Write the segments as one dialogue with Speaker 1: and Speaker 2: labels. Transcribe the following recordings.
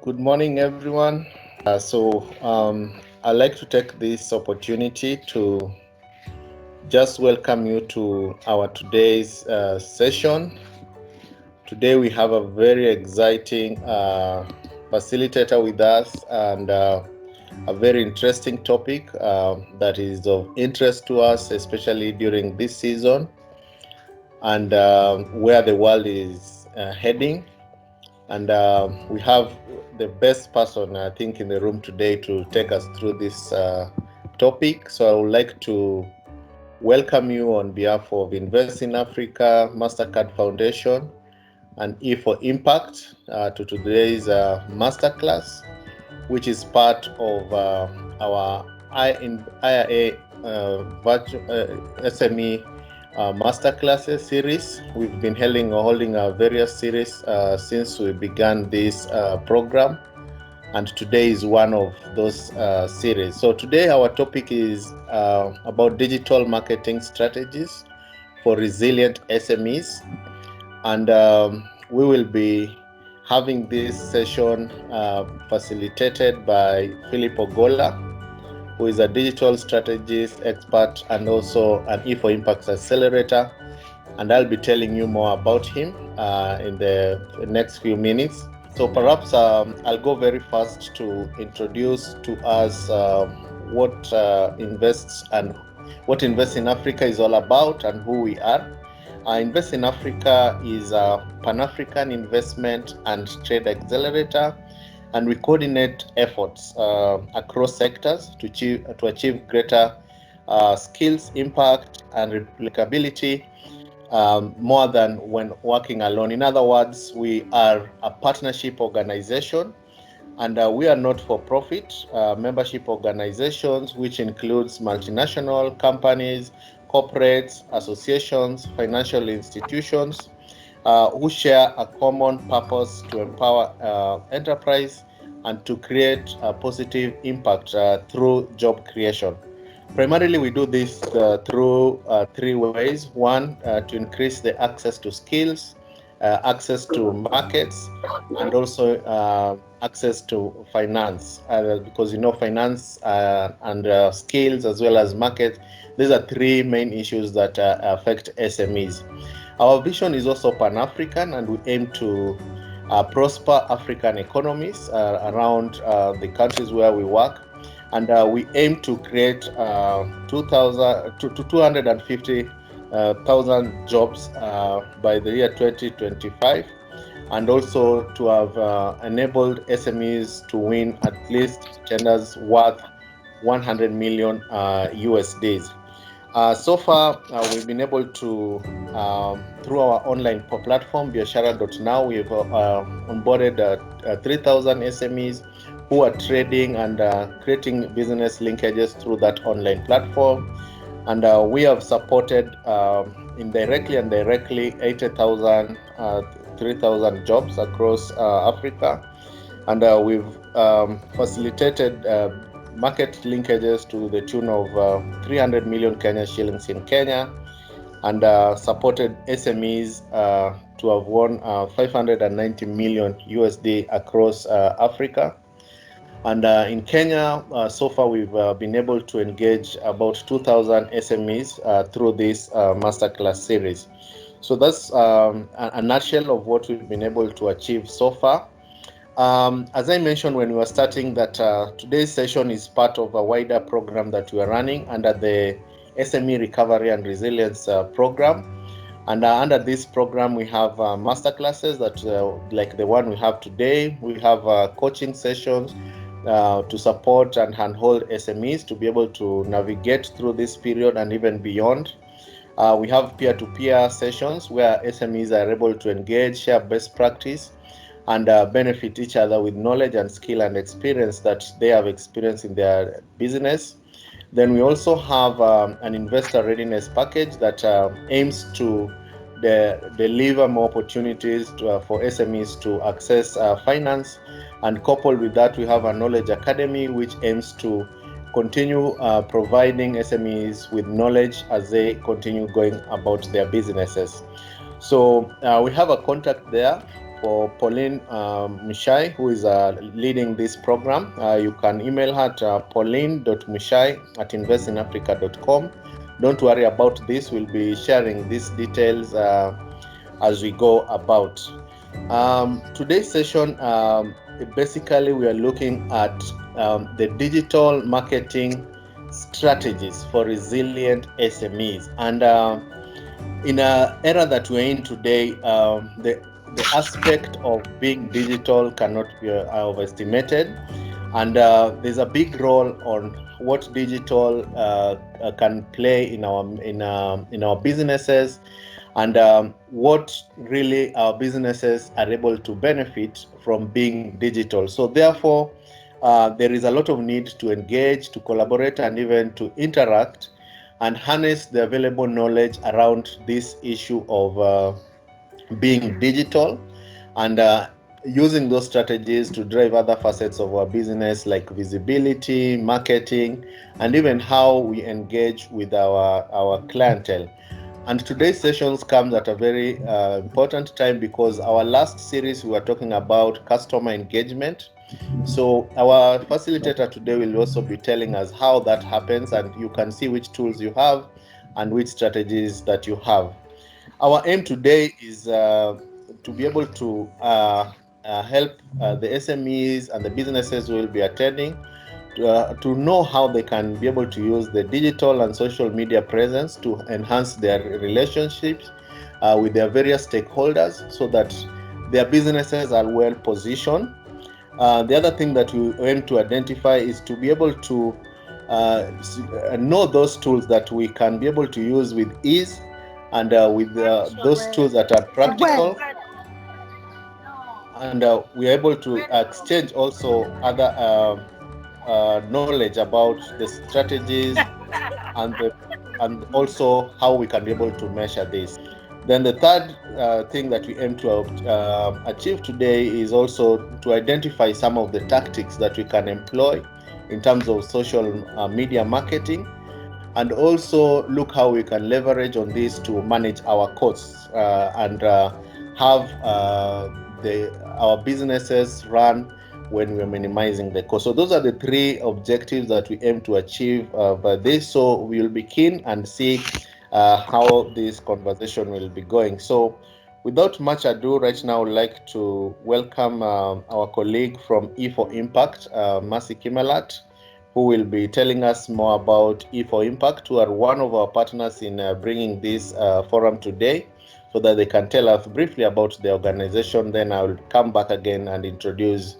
Speaker 1: Good morning, everyone. I'd like to take this opportunity to just welcome you to our today's session. Today we have a very exciting facilitator with us and a very interesting topic that is of interest to us, especially during this season and where the world is heading. And we have the best person, I think, in the room today to take us through this topic. So I would like to welcome you on behalf of Invest in Africa, MasterCard Foundation, and E for Impact to today's masterclass, which is part of our IRA SME masterclasses series. We've been holding a various series since we began this program, and today is one of those series. So today our topic is about digital marketing strategies for resilient SMEs, and we will be having this session facilitated by Philip Ogola, who is a digital strategist expert and also an E4 Impact Accelerator. And I'll be telling you more about him in the next few minutes. So perhaps I'll go very fast to introduce to us what Invest in Africa is all about and who we are. Invest in Africa is a Pan-African investment and trade accelerator, and we coordinate efforts across sectors to achieve greater skills, impact, and replicability more than when working alone. In other words, we are a partnership organization, and we are not for profit membership organizations, which includes multinational companies, corporates, associations, financial institutions who share a common purpose to empower enterprise and to create a positive impact through job creation. Primarily, we do this through three ways. One, to increase the access to skills, access to markets, and also access to finance. Because finance and skills as well as markets, these are three main issues that affect SMEs. Our vision is also Pan-African, and we aim to prosper African economies around the countries where we work. And we aim to create 250,000 jobs by the year 2025, and also to have enabled SMEs to win at least tenders worth 100 million USDs. So far, we've been able to, through our online platform, biashara.now, we've onboarded 3,000 SMEs who are trading and creating business linkages through that online platform. And we have supported indirectly and directly 80,000, 3,000 jobs across Africa. And we've facilitated market linkages to the tune of 300 million Kenya shillings in Kenya, and supported SMEs to have won 590 million USD across Africa. And in Kenya, so far we've been able to engage about 2,000 SMEs through this masterclass series. So that's a nutshell of what we've been able to achieve so far. As I mentioned when we were starting, that today's session is part of a wider program that we are running under the SME Recovery and Resilience program. And under this program, we have masterclasses that, like the one we have today. We have coaching sessions to support and handhold SMEs to be able to navigate through this period and even beyond. We have peer-to-peer sessions where SMEs are able to engage, share best practice, and benefit each other with knowledge and skill and experience that they have experienced in their business. Then we also have an investor readiness package that aims to deliver more opportunities for SMEs to access finance. And coupled with that, we have a knowledge academy which aims to continue providing SMEs with knowledge as they continue going about their businesses. So we have a contact there for Pauline Mishai, who is leading this program. You can email her at pauline.mishai@investinafrica.com. Don't worry about this. We'll be sharing these details as we go about. Today's session, basically we are looking at the digital marketing strategies for resilient SMEs. And in an era that we're in today, the aspect of being digital cannot be overestimated. And there's a big role on what digital can play in our businesses, and what really our businesses are able to benefit from being digital. So therefore, there is a lot of need to engage, to collaborate, and even to interact and harness the available knowledge around this issue of being digital, and using those strategies to drive other facets of our business like visibility, marketing, and even how we engage with our clientele. And today's sessions comes at a very important time, because our last series we were talking about customer engagement. So our facilitator today will also be telling us how that happens, and you can see which tools you have and which strategies that you have. Our aim today is to be able to help the SMEs and the businesses who will be attending to know how they can be able to use the digital and social media presence to enhance their relationships with their various stakeholders, so that their businesses are well positioned. The other thing that we aim to identify is to be able to know those tools that we can be able to use with ease, and with those tools that are practical, and we are able to exchange also other knowledge about the strategies, and also how we can be able to measure this. Then the third thing that we aim to achieve today is also to identify some of the tactics that we can employ in terms of social media marketing, and also look how we can leverage on this to manage our costs and have our businesses run when we're minimizing the cost. So those are the three objectives that we aim to achieve by this. So we will be keen and see how this conversation will be going. So without much ado, right now I'd like to welcome our colleague from E4Impact, Mercy Kimelat, who will be telling us more about E4Impact, who are one of our partners in bringing this forum today, so that they can tell us briefly about the organization. Then I will come back again and introduce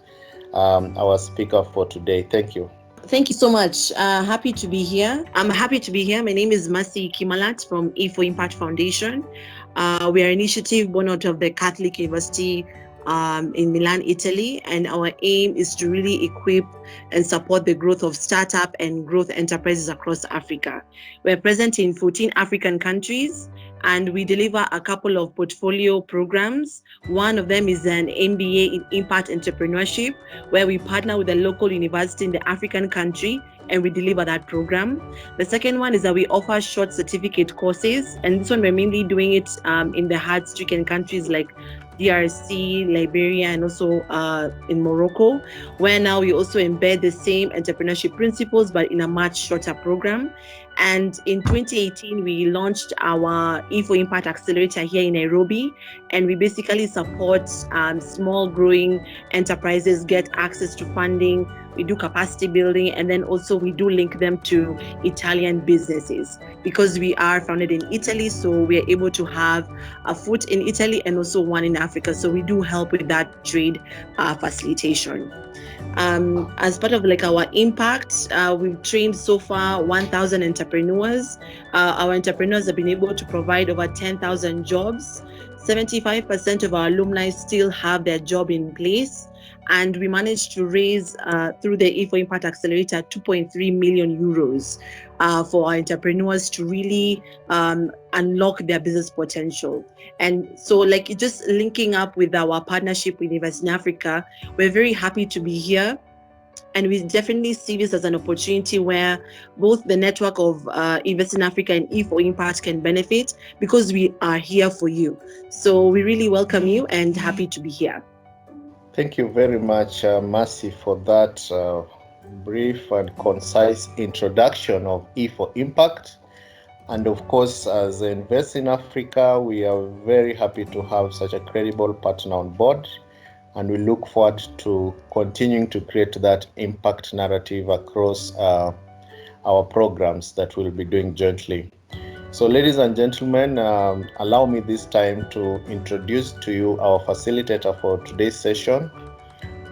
Speaker 1: our speaker for today. Thank you.
Speaker 2: Thank you so much. Happy to be here. I'm happy to be here. My name is Mercy Kimelat from E4Impact Foundation. We are an initiative born out of the Catholic University in Milan, Italy, and our aim is to really equip and support the growth of startup and growth enterprises across Africa. We're present in 14 African countries, and we deliver a couple of portfolio programs. One of them is an MBA in Impact Entrepreneurship, where we partner with a local university in the African country and we deliver that program. The second one is that we offer short certificate courses, and this one we're mainly doing it in the hard-stricken countries like DRC, Liberia, and also in Morocco, where now we also embed the same entrepreneurship principles but in a much shorter program. And in 2018, we launched our E4Impact Accelerator here in Nairobi, and we basically support small growing enterprises get access to funding. We do capacity building, and then also we do link them to Italian businesses, because we are founded in Italy, so we are able to have a foot in Italy and also one in Africa. So we do help with that trade facilitation. As part of like our impact, we've trained so far 1,000 entrepreneurs. Our entrepreneurs have been able to provide over 10,000 jobs. 75% of our alumni still have their job in place. And we managed to raise, through the E4Impact Accelerator, 2.3 million euros for our entrepreneurs to really unlock their business potential. And so, like, just linking up with our partnership with Invest in Africa, we're very happy to be here. And we definitely see this as an opportunity where both the network of Invest in Africa and E4Impact can benefit, because we are here for you. So we really welcome you and happy to be here.
Speaker 1: Thank you very much, Mercy, for that brief and concise introduction of E4Impact. And of course, as Invest in Africa, we are very happy to have such a credible partner on board. And we look forward to continuing to create that impact narrative across our programs that we'll be doing jointly. So, ladies and gentlemen, allow me this time to introduce to you our facilitator for today's session,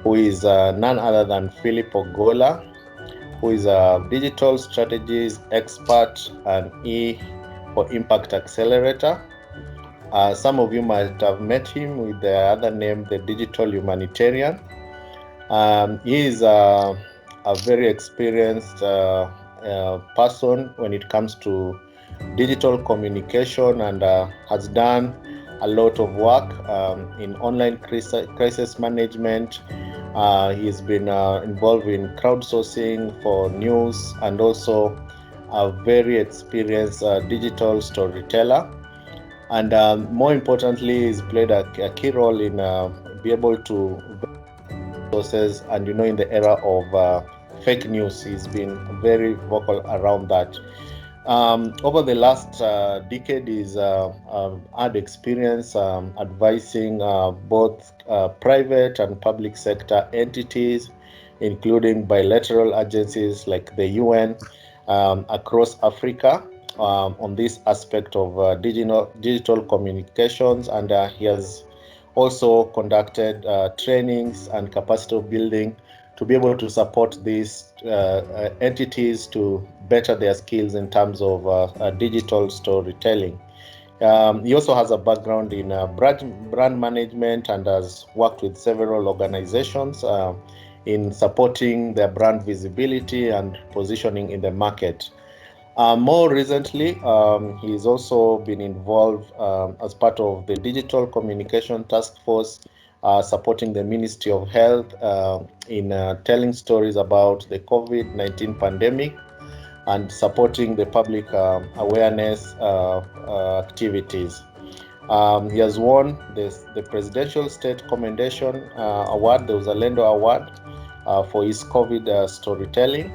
Speaker 1: who is none other than Philip Ogola, who is a digital strategies expert and E for Impact Accelerator. Some of you might have met him with the other name, the Digital Humanitarian. He is a very experienced person when it comes to digital communication, and has done a lot of work in online crisis management. He's been involved in crowdsourcing for news, and also a very experienced digital storyteller. And more importantly, he's played a key role in be able to sources, and in the era of fake news, he's been very vocal around that. Over the last decade, he's had experience advising both private and public sector entities, including bilateral agencies like the UN across Africa, on this aspect of digital communications. And he has also conducted trainings and capacity building to be able to support these entities to better their skills in terms of digital storytelling. He also has a background in brand management, and has worked with several organizations in supporting their brand visibility and positioning in the market. More recently, he's also been involved as part of the Digital Communication Task Force, supporting the Ministry of Health in telling stories about the COVID-19 pandemic, and supporting the public awareness activities. He has won the Presidential State Commendation Award, the Uzalendo Award, for his COVID storytelling.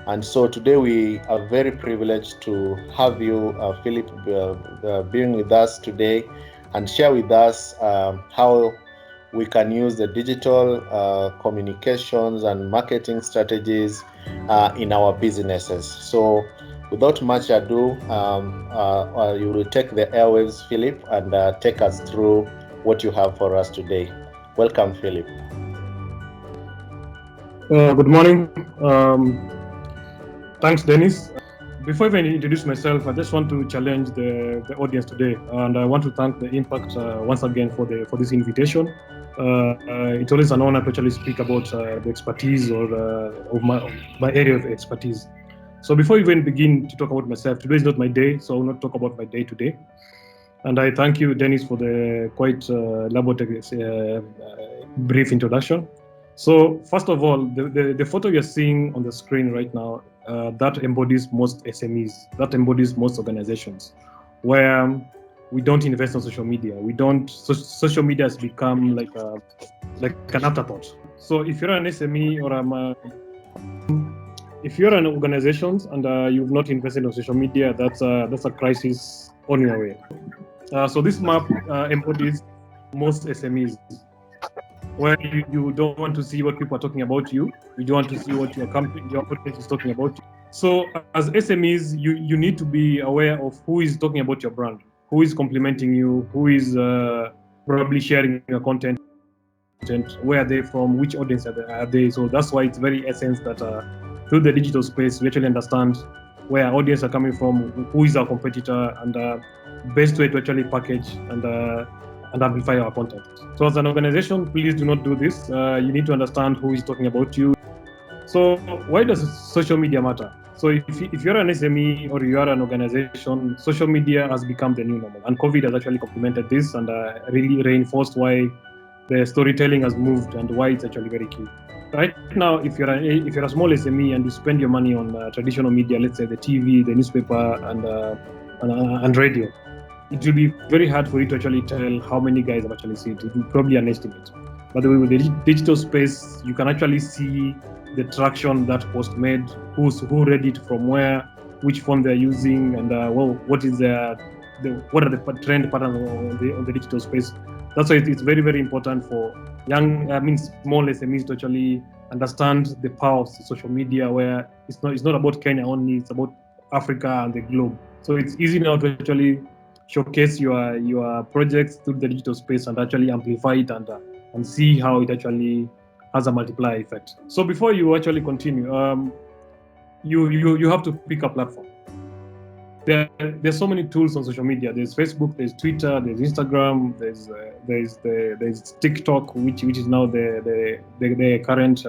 Speaker 1: And so today we are very privileged to have you, Philip, being with us today, and share with us how we can use the digital communications and marketing strategies in our businesses. So without much ado, you will take the airwaves, Philip, and take us through what you have for us today. Welcome, Philip.
Speaker 3: Good morning. Thanks, Dennis. Before I even introduce myself, I just want to challenge the audience today, and I want to thank the Impact once again for this invitation. It's always an honor to actually speak about the expertise of my area of expertise. So before we even begin to talk about myself, today is not my day, so I will not talk about my day today. And I thank you, Dennis, for the quite elaborate brief introduction. So first of all, the photo you're seeing on the screen right now, that embodies most SMEs, that embodies most organizations, where we don't invest on social media. We don't. Social media has become like an afterthought. So if you're an SME or if you're an organization and you've not invested on social media, that's a crisis on your way. So this map embodies most SMEs, where you don't want to see what people are talking about you. You don't want to see what your company, your audience is talking about you. So as SMEs, you need to be aware of who is talking about your brand, who is complimenting you, who is probably sharing your content, where are they from, which audience are they. So that's why it's very essence that through the digital space, we actually understand where our audience are coming from, who is our competitor, and best way to actually package and amplify our content. So as an organization, please do not do this. You need to understand who is talking about you. So why does social media matter? So if you're an SME or you are an organization, social media has become the new normal. And COVID has actually complemented this and really reinforced why the storytelling has moved and why it's actually very key. Right now, if you're a small SME and you spend your money on traditional media, let's say the TV, the newspaper, and radio, it will be very hard for you to actually tell how many guys have actually seen it. It will probably an estimate. But the way with the digital space, you can actually see the traction that post made, who read it from where, which phone they're using, and what is what are the trend patterns on the digital space. That's why it's very, very important for small SMEs to actually understand the power of social media, where it's not about Kenya only, it's about Africa and the globe. So it's easy now to actually showcase your projects through the digital space and actually amplify it and see how it actually has a multiplier effect. So before you actually continue, you have to pick a platform. There's so many tools on social media. There's Facebook, there's Twitter, there's Instagram, there's TikTok, which is now the current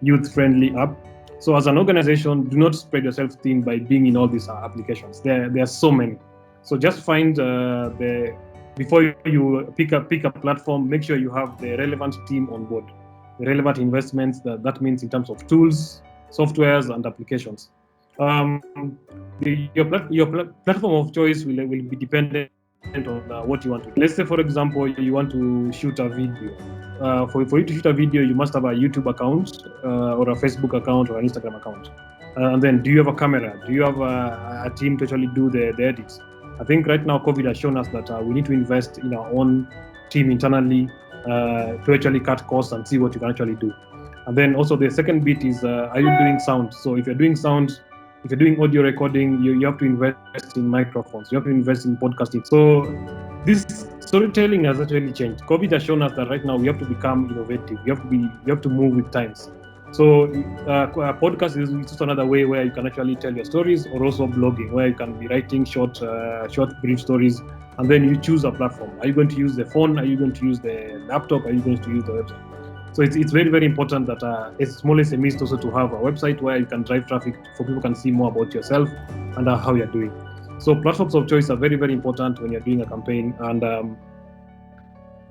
Speaker 3: youth-friendly app. So as an organization, do not spread yourself thin by being in all these applications. There are so many. So just find before you pick a platform, make sure you have the relevant team on board, the relevant investments. That means in terms of tools, softwares, and applications. Your platform of choice will be dependent on what you want to do. Let's say, for example, you want to shoot a video. For you to shoot a video, you must have a YouTube account or a Facebook account or an Instagram account. And then, do you have a camera? Do you have a team to actually do the edits? I think right now COVID has shown us that we need to invest in our own team internally to actually cut costs and see what you can actually do. And then also the second bit is, are you doing sound? So if you're doing sound, if you're doing audio recording, you have to invest in microphones. You have to invest in podcasting. So this storytelling has actually changed. COVID has shown us that right now we have to become innovative. We have to move with times. So a podcast is just another way where you can actually tell your stories, or also blogging, where you can be writing short, brief stories, and then you choose a platform. Are you going to use the phone? Are you going to use the laptop? Are you going to use the website? So it's very, very important that as small SMEs also to have a website where you can drive traffic for people can see more about yourself and how you're doing. So platforms of choice are very, very important when you're doing a campaign. And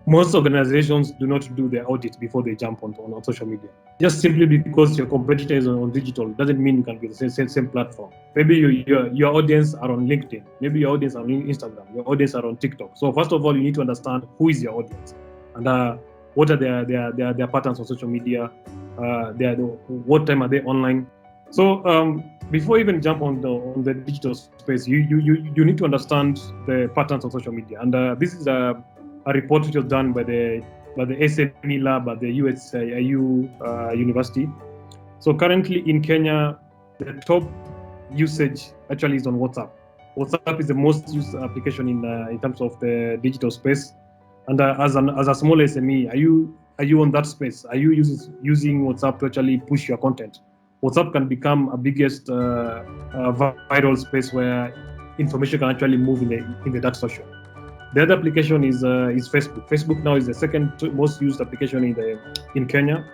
Speaker 3: most organizations do not do their audit before they jump on social media. Just simply because your competitor is on digital doesn't mean you can be the same platform. Maybe your audience are on LinkedIn. Maybe your audience are on Instagram. Your audience are on TikTok. So first of all, you need to understand who is your audience and what are their patterns on social media. What time are they online? So before you even jump on the digital space, you need to understand the patterns on social media. And this is a report which was done by the SME lab at the USIU University. So currently in Kenya, the top usage actually is on WhatsApp. WhatsApp is the most used application in terms of the digital space. And as a small SME, are you on that space? Are you using WhatsApp to actually push your content? WhatsApp can become a biggest viral space where information can actually move in the dark social. The other application is Facebook. Facebook now is the second most used application in Kenya,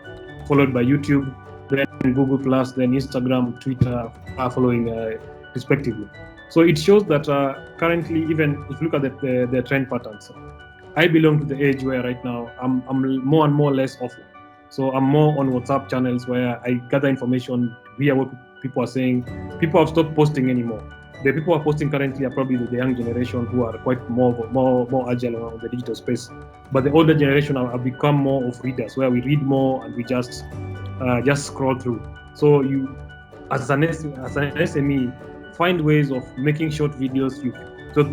Speaker 3: followed by YouTube, then Google Plus, then Instagram, Twitter are following respectively. So it shows that currently, even if you look at the trend patterns, I belong to the age where right now I'm more and more less offline. So I'm more on WhatsApp channels where I gather information, hear what people are saying. People have stopped posting anymore. The people who are posting currently are probably the young generation who are quite more agile on the digital space. But the older generation have become more of readers, where we read more and we just scroll through. So you, as an SME, find ways of making short videos. You so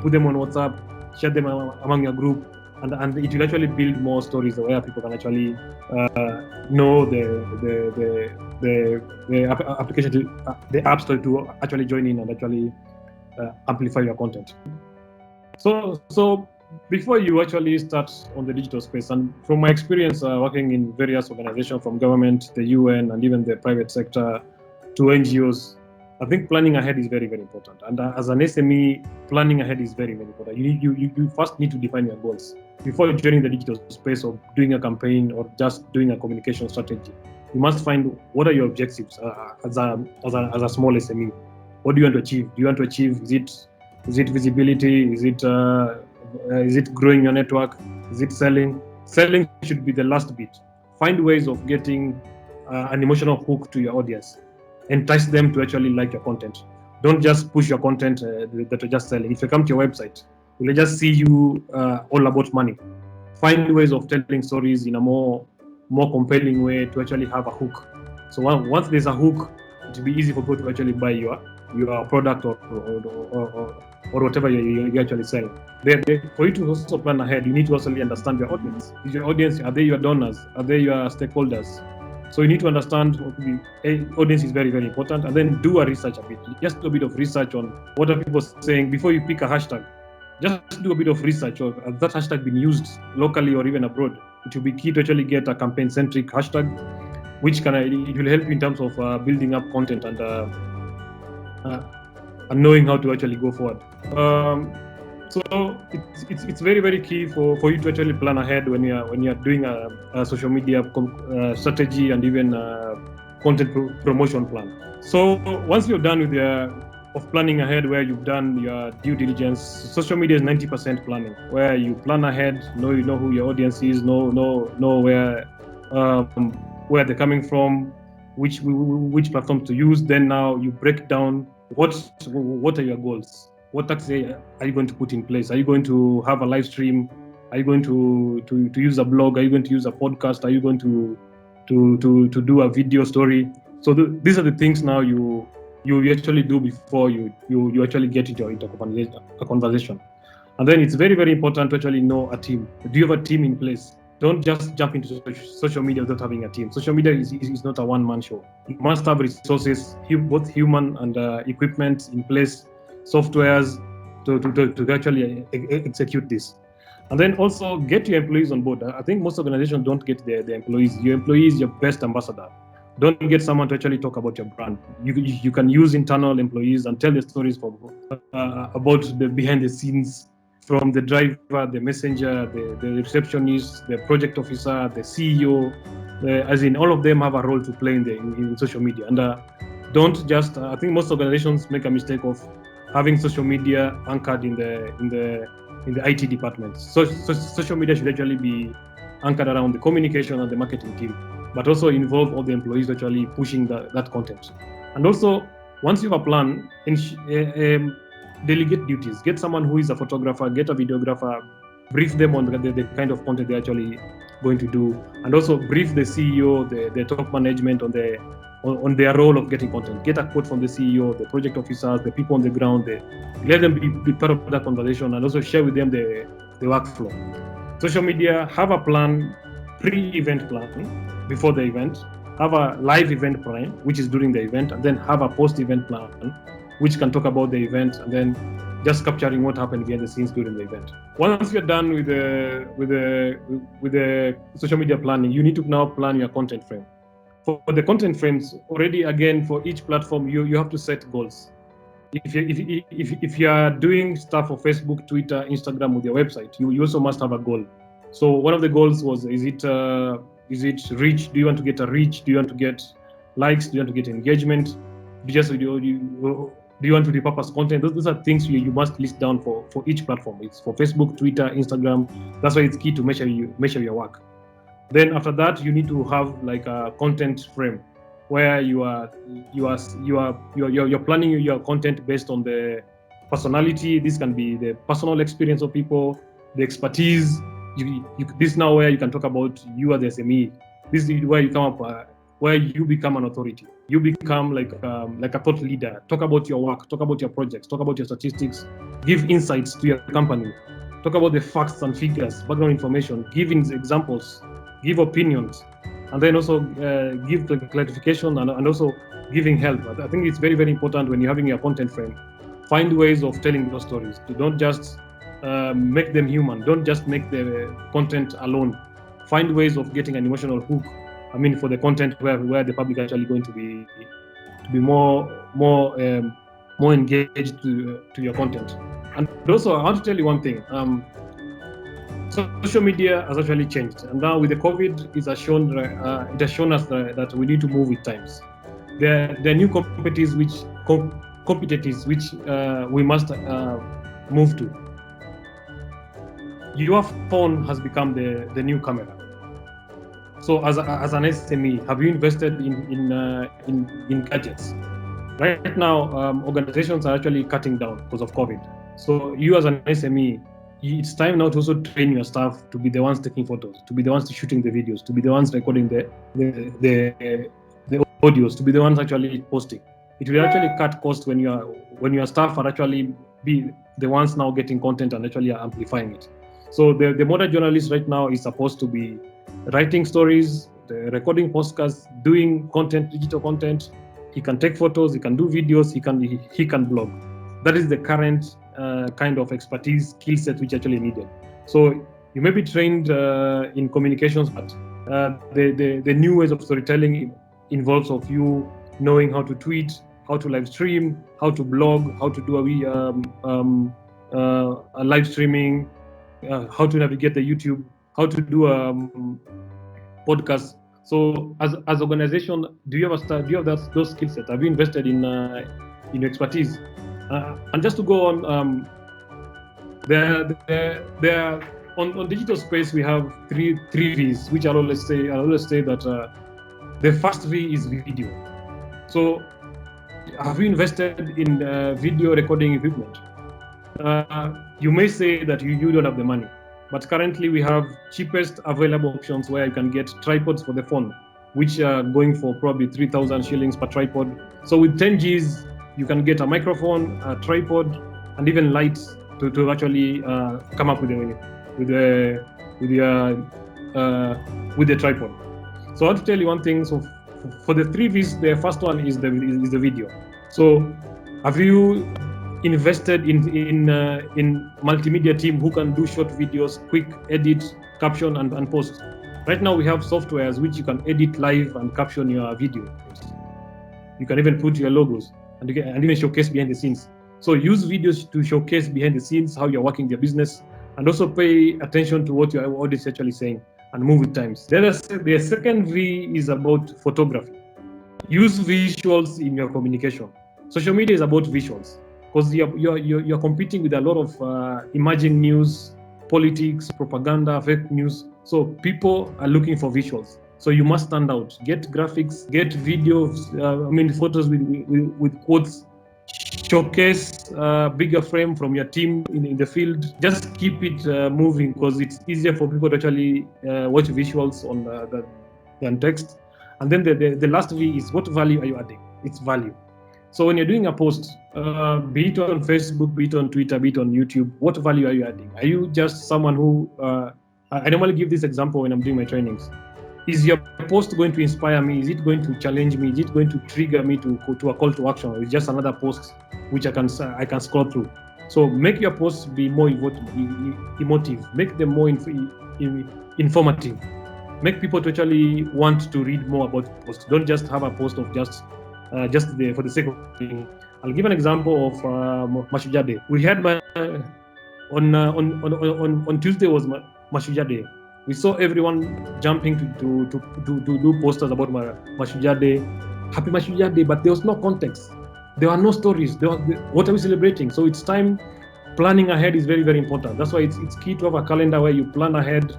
Speaker 3: put them on WhatsApp, share them among your group, and it will actually build more stories where people can actually know the application, the app store to actually join in and actually amplify your content. So before you actually start on the digital space, and from my experience working in various organizations from government, the UN, and even the private sector to NGOs, I think planning ahead is very, very important. And as an SME, planning ahead is very, very important. You first need to define your goals before joining the digital space or doing a campaign or just doing a communication strategy. You must find what are your objectives as a small SME. What do you want to achieve? Do you want to achieve? Is it visibility? Is it growing your network? Is it selling? Selling should be the last bit. find ways of getting an emotional hook to your audience, entice them to actually like your content. Don't just push your content that you're just selling. If they come to your website, will they just see you all about money? Find ways of telling stories in a more compelling way to actually have a hook. So once there's a hook, it will be easy for people to actually buy your product or whatever you actually sell. For you to also plan ahead, you need to also understand your audience. Is your audience, are they your donors? Are they your stakeholders? So you need to understand the audience is very, very important, and then do a research a bit. Just do a bit of research on what are people saying before you pick a hashtag. Just do a bit of research, or has that hashtag been used locally or even abroad? It will be key to actually get a campaign-centric hashtag, which it will help you in terms of building up content and knowing how to actually go forward. So it's very, very key for you to actually plan ahead when you're doing a social media strategy and even content promotion plan. So once you're done with of planning ahead, where you've done your due diligence, social media is 90% planning, where you plan ahead, you know who your audience is, know where they're coming from, which platform to use. Then now you break down what are your goals. What taxes are you going to put in place? Are you going to have a live stream? Are you going to use a blog? Are you going to use a podcast? Are you going to do a video story? So these are the things now you actually do before you actually get into a conversation. And then it's very, very important to actually know a team. Do you have a team in place? Don't just jump into social media without having a team. Social media is not a one-man show. You must have resources, both human and equipment in place, softwares to actually execute this. And then also get your employees on board. I think most organizations don't get their employees. Your employee is your best ambassador. Don't get someone to actually talk about your brand. You can use internal employees and tell the stories about the behind the scenes, from the driver, the messenger, the receptionist, the project officer, the CEO, as in all of them have a role to play in social media. And don't just, I think most organizations make a mistake of having social media anchored in the IT department. So social media should actually be anchored around the communication and the marketing team, but also involve all the employees actually pushing that content. And also, once you have a plan, delegate duties. Get someone who is a photographer, get a videographer, brief them on the kind of content they're actually going to do, and also brief the CEO, the top management on their role of getting content. Get a quote from the CEO, the project officers, the people on the ground. Let them be part of that conversation, and also share with them the workflow. Social media, have a plan, pre-event plan before the event. Have a live event plan, which is during the event, and then have a post-event plan, which can talk about the event, and then just capturing what happened behind the scenes during the event. Once you're done with the social media planning, you need to now plan your content frame. For the content frames, already again for each platform, you have to set goals. If you are doing stuff for Facebook, Twitter, Instagram with your website, you also must have a goal. So one of the goals was, is it reach? Do you want to get a reach? Do you want to get likes? Do you want to get engagement? Do you want to repurpose content? Those are things you must list down for each platform. It's for Facebook, Twitter, Instagram. That's why it's key to measure your work. Then after that, you need to have like a content frame where you're planning your content based on the personality. This can be the personal experience of people, the expertise. This is now where you can talk about you as the SME. This is where you come up, where you become an authority. You become like a thought leader. Talk about your work, talk about your projects, talk about your statistics, give insights to your company, talk about the facts and figures, background information, give examples, give opinions, and then also give clarification and also giving help. I think it's very, very important when you're having your content frame. Find ways of telling those stories. Don't just make them human. Don't just make the content alone. Find ways of getting an emotional hook. I mean, for the content where the public actually going to be more engaged to your content. And also, I want to tell you one thing. Social media has actually changed, and now with the COVID, it has shown us that we need to move with times. There are new competitors which we must move to. Your phone has become the new camera. So as an SME, have you invested in gadgets? Right now, organizations are actually cutting down because of COVID. So you as an SME, it's time now to also train your staff to be the ones taking photos, to be the ones shooting the videos, to be the ones recording the audios, to be the ones actually posting. It will actually cut cost when your staff are actually be the ones now getting content and actually amplifying it. So the modern journalist right now is supposed to be writing stories, recording podcasts, doing content, digital content. He can take photos, he can do videos, he can blog. That is the current kind of expertise, skill set which actually needed. So you may be trained in communications, but the new ways of storytelling involves of you knowing how to tweet, how to live stream, how to blog, how to do a live streaming, how to navigate the YouTube, how to do podcast. So as organization, do you have those skill sets? Have you invested in your expertise? And just to go on, there on digital space we have three V's, which I always say that the first V is video. So have you invested in video recording equipment? You may say that you don't have the money, but currently we have cheapest available options where you can get tripods for the phone, which are going for probably 3,000 shillings per tripod. So with 10 Gs, you can get a microphone, a tripod, and even lights to actually come up with the tripod. So I want to tell you one thing. So for the three V's, the first one is the video. So have you invested in multimedia team who can do short videos, quick edit, caption, and post? Right now we have softwares which you can edit live and caption your videos. You can even put your logos and even showcase behind the scenes. So use videos to showcase behind the scenes how you're working your business, and also pay attention to what your audience is actually saying and move with times. The second V is about photography. Use visuals in your communication. Social media is about visuals because you're competing with a lot of emerging news, politics, propaganda, fake news. So people are looking for visuals. So you must stand out. Get graphics, get videos, photos with quotes. Showcase bigger frame from your team in the field. Just keep it moving because it's easier for people to actually watch visuals on than text. And then the last V is what value are you adding? It's value. So when you're doing a post, be it on Facebook, be it on Twitter, be it on YouTube, what value are you adding? Are you just someone who, I normally give this example when I'm doing my trainings. Is your post going to inspire me? Is it going to challenge me? Is it going to trigger me to a call to action? Or it's just another post which I can scroll through. So make your posts be more emotive. Make them more informative. Make people to actually want to read more about the post. Don't just have a post of just for the sake of reading. I'll give an example of Mashujaa Day. We had on Tuesday was Mashujaa Day. We saw everyone jumping to do posters about Mashujaa Day, Happy Mashujaa Day, but there was no context. There were no stories. What are we celebrating? So it's time. Planning ahead is very, very important. That's why it's key to have a calendar where you plan ahead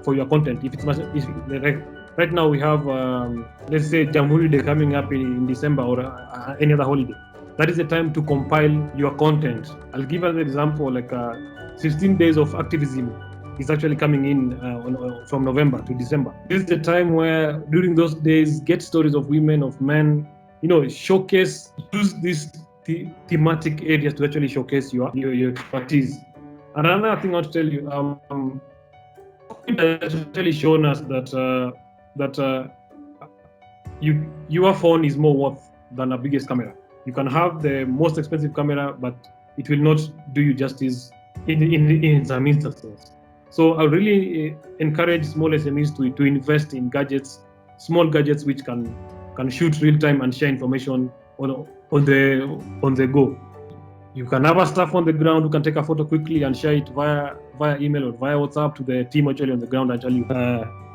Speaker 3: for your content. Right now we have, let's say, Jamhuri Day coming up in December or any other holiday. That is the time to compile your content. I'll give an example, like 16 days of activism is actually coming in from November to December. This is the time where during those days, get stories of women, of men, showcase, use these thematic areas to actually showcase your expertise. And another thing I want to tell you, COVID has actually shown us that your phone is more worth than a biggest camera. You can have the most expensive camera, but it will not do you justice in some instances. So I really encourage small SMEs to invest in gadgets, small gadgets which can shoot real time and share information on the go. You can have a staff on the ground who can take a photo quickly and share it via email or via WhatsApp to the team actually on the ground. Actually,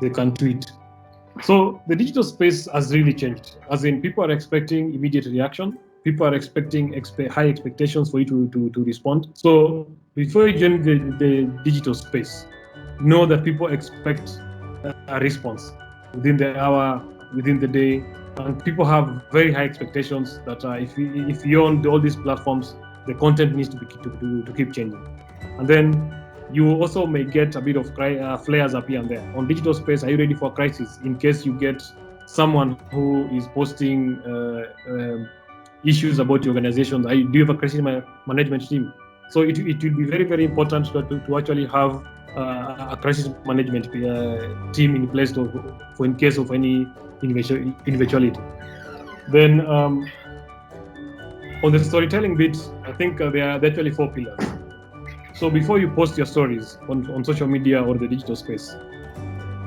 Speaker 3: they can tweet. So the digital space has really changed. As in, people are expecting immediate reaction. People are expecting high expectations for you to respond. So before you join the digital space, know that people expect a response. within the hour, within the day. And people have very high expectations that if you're on all these platforms, the content needs to keep changing. And then you also may get a bit of flares up here and there. On digital space, are you ready for a crisis in case you get someone who is posting issues about your organization? Do you have a crisis management team? So it will be very, very important to actually have a crisis management team in place for in case of any eventuality. Then on the storytelling bit, I think there are actually 4 pillars. So before you post your stories on social media or the digital space,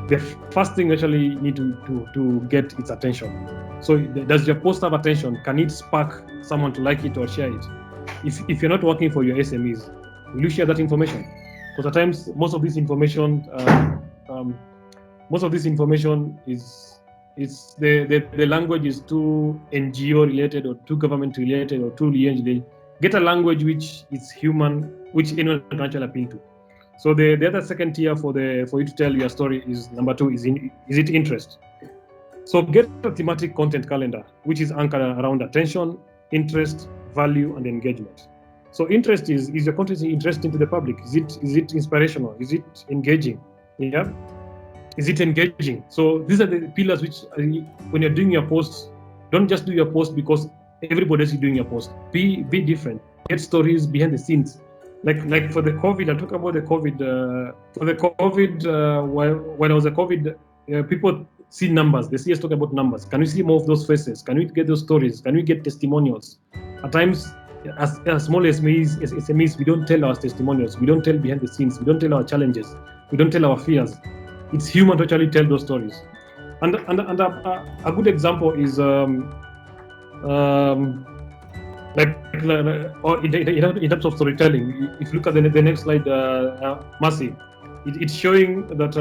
Speaker 3: the first thing actually need to get its attention. So does your post have attention? Can it spark someone to like it or share it? If you're not working for your SMEs, will you share that information? Because at times most of this information is the language is too NGO related or too government related or too related. Get a language which is human, which anyone can actually appeal to. So the other second tier for you to tell your story is number 2 is it interest. So get a thematic content calendar which is anchored around attention, interest, value, and engagement. So interest is your content interesting to the public? Is it inspirational? Is it engaging? Yeah. Is it engaging? So these are the pillars which, when you're doing your posts, don't just do your post because everybody else is doing your post. Be different. Get stories behind the scenes. Like for the COVID, I'll talk about the COVID. For the COVID, when I was a COVID, people see numbers. They see us talk about numbers. Can we see more of those faces? Can we get those stories? Can we get testimonials? At times, as small as SMEs, we don't tell our testimonials. We don't tell behind the scenes. We don't tell our challenges. We don't tell our fears. It's human to actually tell those stories. And a good example is in terms of storytelling. If you look at the next slide, Mercy, it's showing that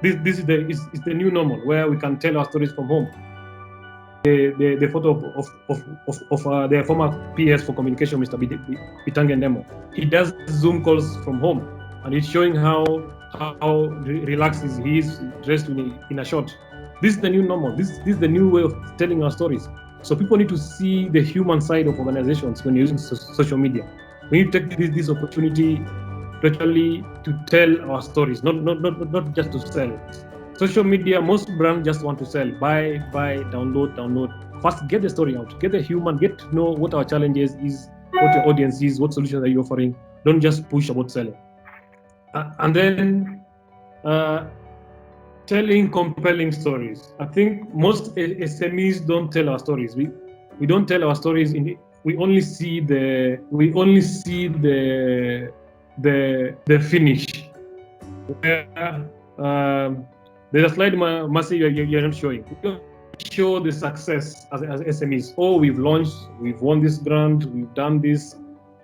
Speaker 3: this is the new normal where we can tell our stories from home. The photo of their former PS for communication, Mr. Bitange Ndemo. He does Zoom calls from home, and it's showing how relaxed he is dressed in a short. This is the new normal. This is the new way of telling our stories. So people need to see the human side of organizations when you're using social media. We need to take this opportunity to tell our stories, not just to sell. Social media, most brands just want to sell, buy, download. First, get the story out, get the human, get to know what our challenge is, what your audience is, what solutions are you offering. Don't just push about selling. And then telling compelling stories. I think most SMEs don't tell our stories. We don't tell our stories. We only see the finish. There's a slide, Mercy, you're not showing. We don't show the success as SMEs. Oh, we've launched, we've won this grant, we've done this,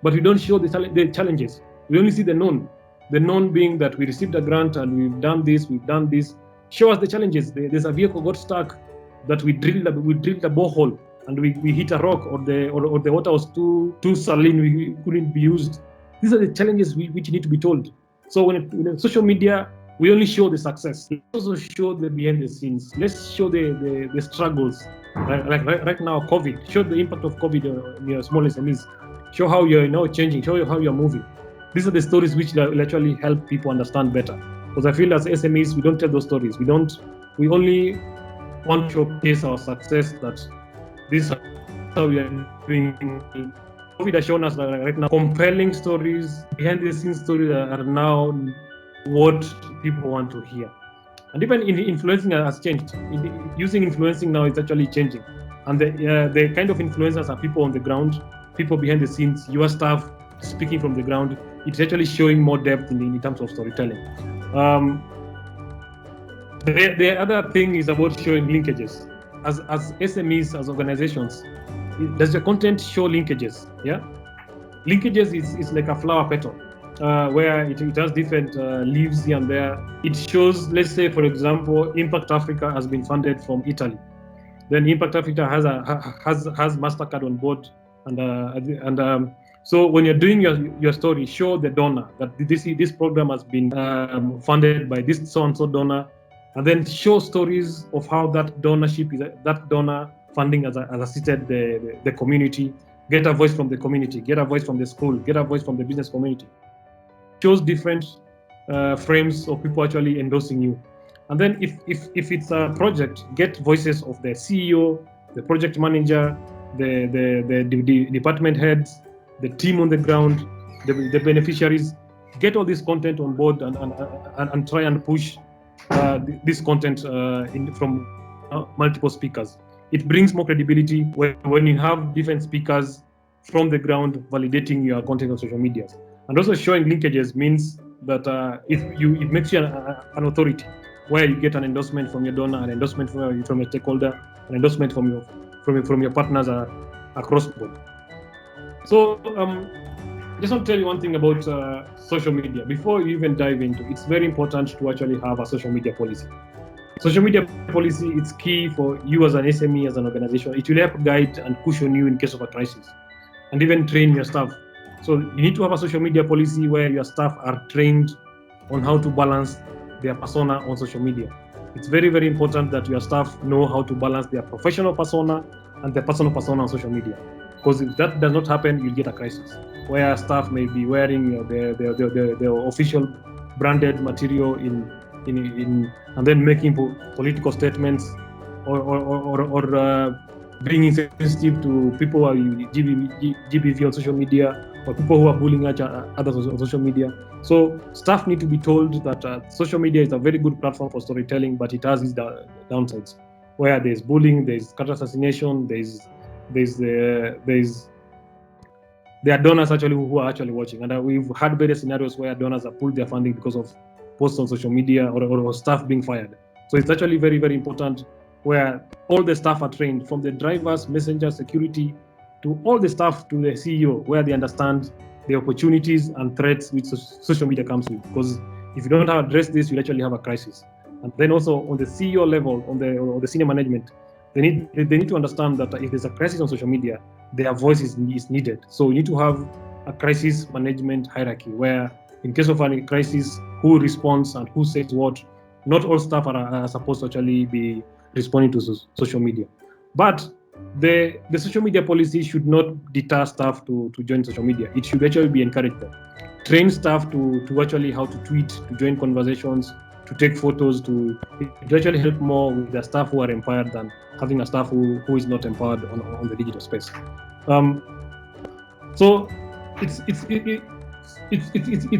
Speaker 3: but we don't show the challenges. We only see the known. The known being that we received a grant and we've done this, we've done this. Show us the challenges. There's a vehicle got stuck that we drilled a borehole and we hit a rock, or the water was too saline, we couldn't be used. These are the challenges which need to be told. So when social media, we only show the success. Let's also show the behind the scenes. Let's show the struggles. Right now, COVID. Show the impact of COVID on your small SMEs. Show how you're now changing. Show how you're moving. These are the stories which will actually help people understand better. Because I feel as SMEs, we don't tell those stories. We only want to showcase our success, that this is how we are doing. COVID has shown us that right now, compelling stories, behind the scenes stories are now what people want to hear. And even influencing has changed. Using influencing now is actually changing. And the kind of influencers are people on the ground, people behind the scenes, your staff speaking from the ground. It's actually showing more depth in terms of storytelling. The other thing is about showing linkages. As SMEs, as organizations, does your content show linkages? Yeah, linkages is like a flower petal, where it has different leaves here and there. It shows, let's say, for example, Impact Africa has been funded from Italy. Then Impact Africa has MasterCard on board, and so when you're doing your story, show the donor that this program has been funded by this so and so donor. and then show stories of how that donor funding has assisted the community. Get a voice from the community, get a voice from the school, get a voice from the business community. Shows different frames of people actually endorsing you. And then if it's a project, get voices of the CEO, the project manager, the department heads, the team on the ground, the beneficiaries. Get all this content on board and try and push this content from multiple speakers. It brings more credibility when you have different speakers from the ground validating your content on social media. And also showing linkages means that it makes you an authority, where you get an endorsement from your donor, an endorsement from your stakeholder, an endorsement from your partners across the board. So just want to tell you one thing about social media. Before you even dive into it, it's very important to actually have a social media policy. Social media policy is key for you as an SME, as an organization. It will help guide and cushion you in case of a crisis, and even train your staff. So you need to have a social media policy where your staff are trained on how to balance their persona on social media. It's very, very important that your staff know how to balance their professional persona and their personal persona on social media. Because if that does not happen, you'll get a crisis where staff may be wearing their official branded material and then making political statements or being insensitive to people who are GBV on social media, or people who are bullying others on social media. So staff need to be told that social media is a very good platform for storytelling, but it has its downsides, where there's bullying, there's character assassination, there are donors actually who are actually watching, and we've had various scenarios where donors have pulled their funding because of posts on social media or staff being fired. So it's actually very, very important where all the staff are trained, from the drivers, messenger, security, to all the staff to the CEO, where they understand the opportunities and threats which social media comes with. Because if you don't address this, you'll actually have a crisis. And then also on the CEO level, on the senior management, they need to understand that if there's a crisis on social media, their voice is needed. So we need to have a crisis management hierarchy where, in case of any crisis, who responds and who says what. Not all staff are supposed to actually be responding to social media. But the social media policy should not deter staff to join social media. It should actually be encouraged. Train staff to actually how to tweet, to join conversations, to take photos, to actually help more with the staff who are empowered than having a staff who is not empowered on the digital space. So it's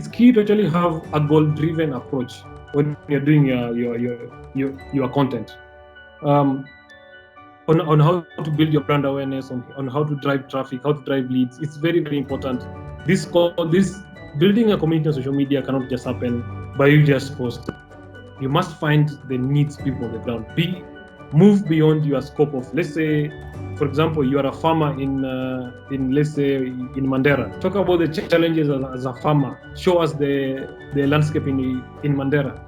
Speaker 3: key to actually have a goal-driven approach when you're doing your content. On how to build your brand awareness, on how to drive traffic, how to drive leads. It's very, very important. This building a community on social media cannot just happen by you just posting. You must find the needs people on the ground. Move beyond your scope of, let's say, for example, you are a farmer in let's say in Mandera. Talk about the challenges as a farmer. Show us the landscape in Mandera.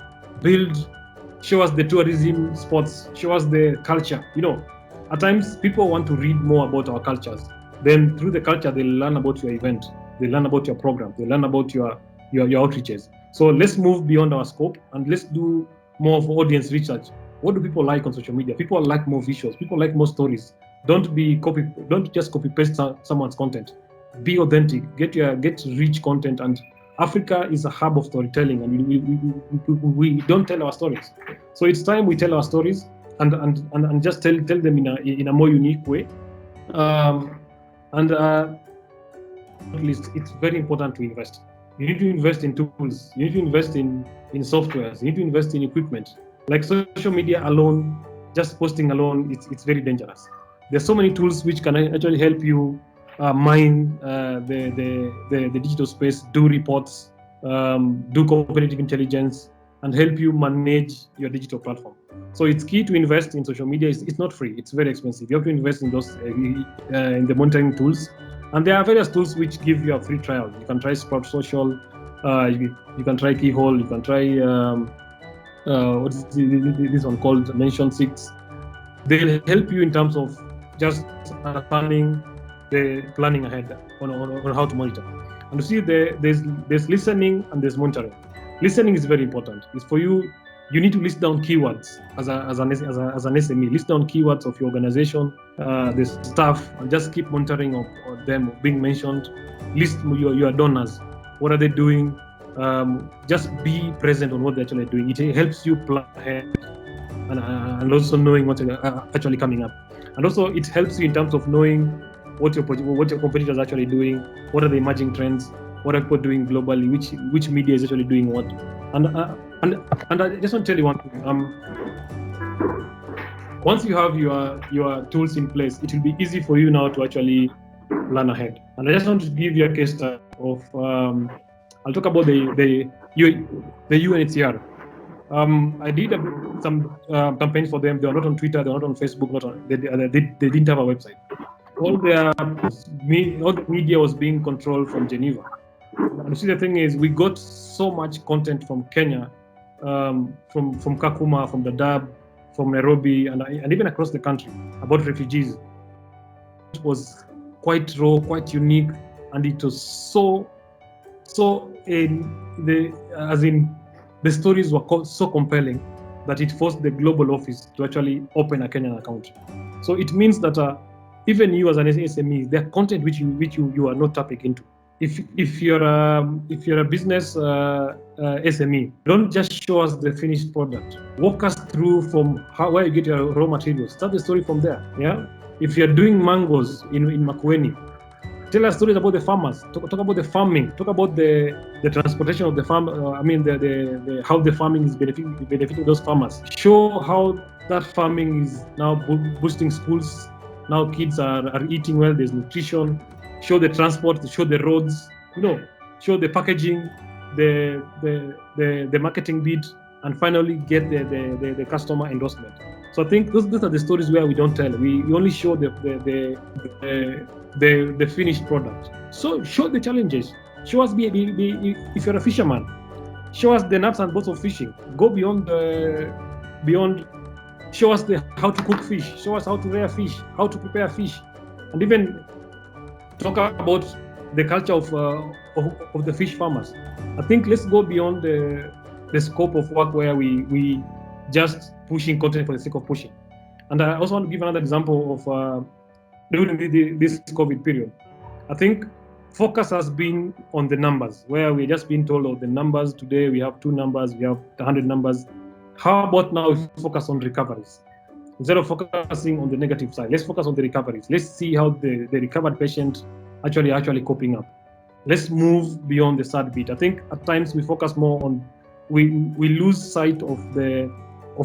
Speaker 3: Show us the tourism spots. Show us the culture. At times people want to read more about our cultures. Then through the culture, they learn about your event. They learn about your program. They learn about your outreaches. So let's move beyond our scope and let's do more of audience research. What do people like on social media? People like more visuals. People like more stories. Don't just copy paste someone's content. Be authentic. Get rich content. And Africa is a hub of storytelling, and we don't tell our stories. So it's time we tell our stories and just tell them in a more unique way. At least it's very important to invest. You need to invest in tools. You need to invest in softwares. You need to invest in equipment. Like social media alone, just posting alone, it's very dangerous. There's so many tools which can actually help you mine the digital space, do reports, do competitive intelligence, and help you manage your digital platform. So it's key to invest in social media. It's not free. It's very expensive. You have to invest in those in the monitoring tools. And there are various tools which give you a free trial. You can try Sprout Social, you can try Keyhole, you can try what is this one called Mention 6. They'll help you in terms of just planning ahead on how to monitor. And you see there's listening and there's monitoring. Listening is very important. It's for you. you need to list down keywords as an SME. List down keywords of your organization, the staff, and just keep monitoring of them being mentioned. List your donors. What are they doing? Just be present on what they're actually doing. It helps you plan ahead and also knowing what's actually coming up. And also it helps you in terms of knowing what your competitors are actually doing, what are the emerging trends, what are people doing globally, which media is actually doing what. And I just want to tell you one thing. Once you have your tools in place, it will be easy for you now to actually plan ahead. And I just want to give you a case study of I'll talk about the UNHCR. I did some campaigns for them. They are not on Twitter, they're not on Facebook, they didn't have a website. All the media was being controlled from Geneva. And you see, the thing is, we got so much content from Kenya, from Kakuma, from Dadaab, from Nairobi, and even across the country about refugees. It was quite raw, quite unique, and it was so the stories were so compelling that it forced the global office to actually open a Kenyan account. So it means that even you as an SME, there are content which you are not tapping into. If you're a business SME, don't just show us the finished product. Walk us through from where you get your raw materials. Start the story from there. Yeah. If you're doing mangoes in Makueni, tell us stories about the farmers. Talk about the farming. Talk about the transportation of the farm. The how the farming is benefiting those farmers. Show how that farming is now boosting schools. Now kids are eating well. There's nutrition. Show the transport. Show the roads. Show the packaging, the marketing bit, and finally get the customer endorsement. So I think those are the stories where we don't tell. We only show the finished product. So show the challenges. Show us if you're a fisherman, show us the nuts and bolts of fishing. Go beyond. Show us how to cook fish. Show us how to rear fish, how to prepare fish, and even talk about the culture of the fish farmers. I think let's go beyond the scope of work where we just pushing content for the sake of pushing. And I also want to give another example of during this COVID period. I think focus has been on the numbers, where we're just being told of the numbers. Today we have 2 numbers, we have 100 numbers. How about now we focus on recoveries? Instead of focusing on the negative side, let's focus on the recoveries. Let's see how the recovered patient actually coping up. Let's move beyond the sad bit. I think at times we focus more on, we lose sight of the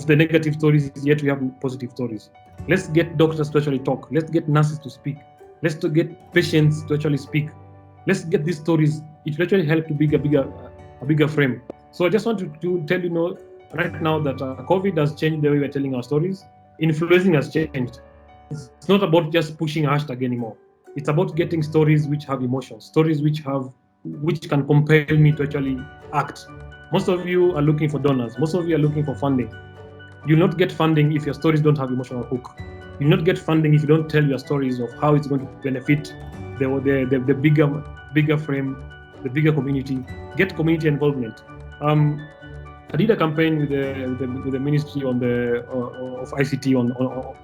Speaker 3: negative stories, yet we have positive stories. Let's get doctors to actually talk. Let's get nurses to speak. Let's get patients to actually speak. Let's get these stories. It will actually help to build a bigger frame. So I just want to tell you right now that COVID has changed the way we're telling our stories. Influencing has changed. It's not about just pushing a hashtag anymore. It's about getting stories which have emotions, stories which can compel me to actually act. Most of you are looking for donors. Most of you are looking for funding. You'll not get funding if your stories don't have emotional hook. You'll not get funding if you don't tell your stories of how it's going to benefit the bigger frame, the bigger community. Get community involvement. I did a campaign with the Ministry of ICT on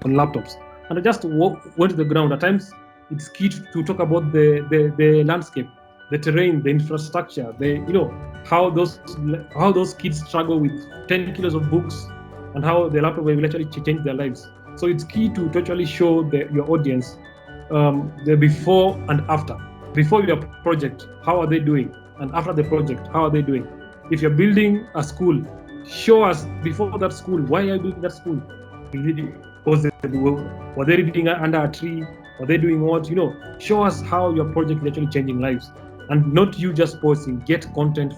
Speaker 3: laptops, and I just went to the ground. At times, it's key to talk about the landscape, the terrain, the infrastructure, how those kids struggle with 10 kilos of books, and how the laptop will actually change their lives. So it's key to actually show your audience the before and after. Before your project, how are they doing? And after the project, how are they doing? If you're building a school, show us before that school, why are you building that school? Were they reading under a tree? Were they doing what? Show us how your project is actually changing lives. And not you just posting. Get content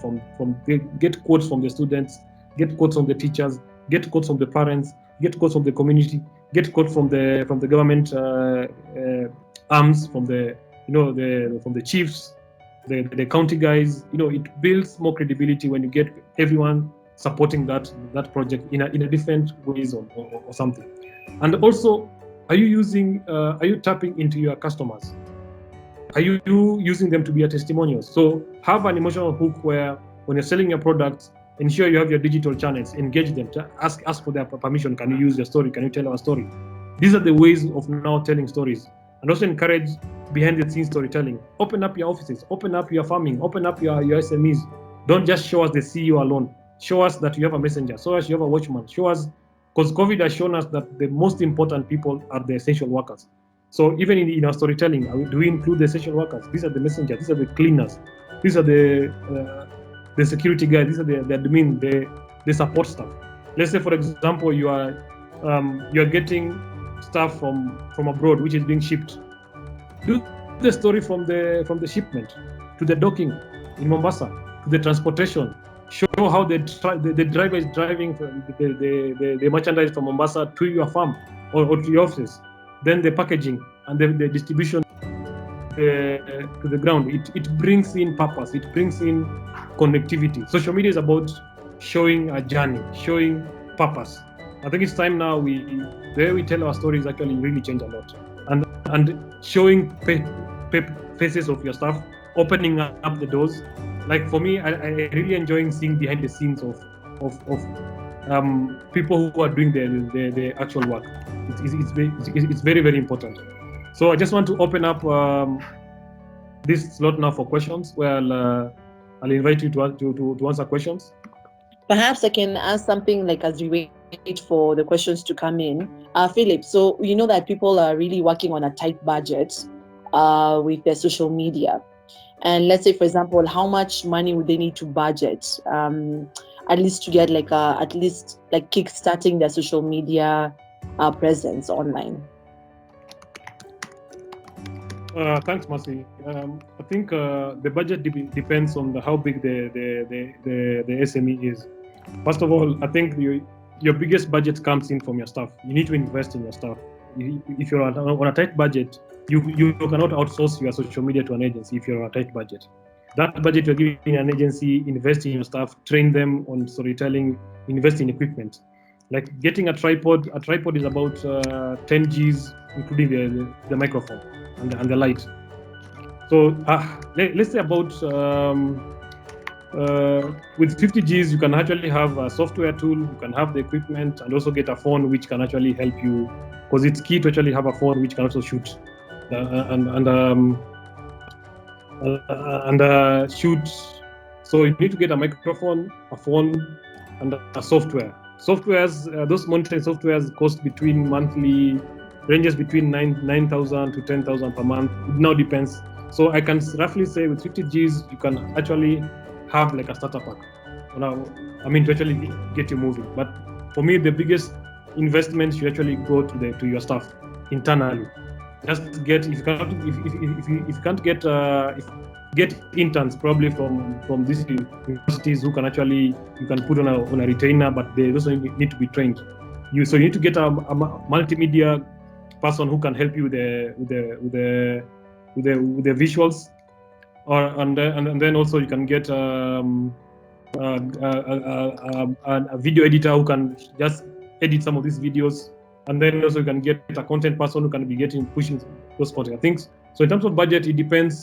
Speaker 3: get quotes from the students, get quotes from the teachers, get quotes from the parents, get quotes from the community, get quotes from the government arms, from the chiefs, the county guys. It builds more credibility when you get everyone supporting that project in a different ways or something. And also, are you tapping into your customers? Are you using them to be a testimonial? So have an emotional hook where when you're selling your product, Ensure you have your digital channels. Engage them. Ask for their permission. Can you use your story? Can you tell our story? These are the ways of now telling stories. And also encourage behind-the-scenes storytelling. Open up your offices. Open up your farming. Open up your SMEs. Don't just show us the CEO alone. Show us that you have a messenger. Show us you have a watchman. Show us, because COVID has shown us that the most important people are the essential workers. So even in our storytelling, do we include the essential workers? These are the messengers. These are the cleaners. These are the security guys. These are the admin, the support staff. Let's say, for example, you are getting stuff from abroad, which is being shipped. Do the story from the shipment to the docking in Mombasa to the transportation. Show how the driver is driving the merchandise from Mombasa to your farm or to your office. Then the packaging and the distribution to the ground. It brings in purpose. It brings in connectivity. Social media is about showing a journey, showing purpose. I think it's time now the way we tell our stories actually really change a lot. And showing faces of your staff, opening up the doors. Like for me, I really enjoying seeing behind the scenes of people who are doing the actual work. It's very, very important. So I just want to open up this slot now for questions, where I'll invite you to answer questions.
Speaker 2: Perhaps I can ask something like as we wait for the questions to come in. Philip, so you know that people are really working on a tight budget with their social media. And let's say, for example, how much money would they need to budget at least to get kickstarting their social media presence online?
Speaker 3: Thanks, Mercy. I think the budget depends on how big the SME is. First of all, I think your biggest budget comes in from your staff. You need to invest in your staff. If you're on a tight budget, you cannot outsource your social media to an agency if you're on a tight budget. That budget you're giving an agency, invest in your staff, train them on storytelling, invest in equipment. Like getting a tripod is about 10 Gs, including the microphone and the light. So let's say about with 50 Gs, you can actually have a software tool, you can have the equipment, and also get a phone which can actually help you, because it's key to actually have a phone which can also shoot and shoot. So you need to get a microphone, a phone, and a software. Softwares, those monitoring softwares cost ranges between 9,000 to 10,000 per month. It now depends. So I can roughly say with 50 Gs, you can actually have like a starter pack. To actually get you moving. But for me, the biggest investment should actually go to your staff internally. Just get if you can't get interns probably from these universities who can actually you can put on a retainer, but they also need to be trained. So you need to get a multimedia person who can help you with the visuals, and then also you can get a video editor who can just edit some of these videos, and then also you can get a content person who can be pushing those content things. So in terms of budget, it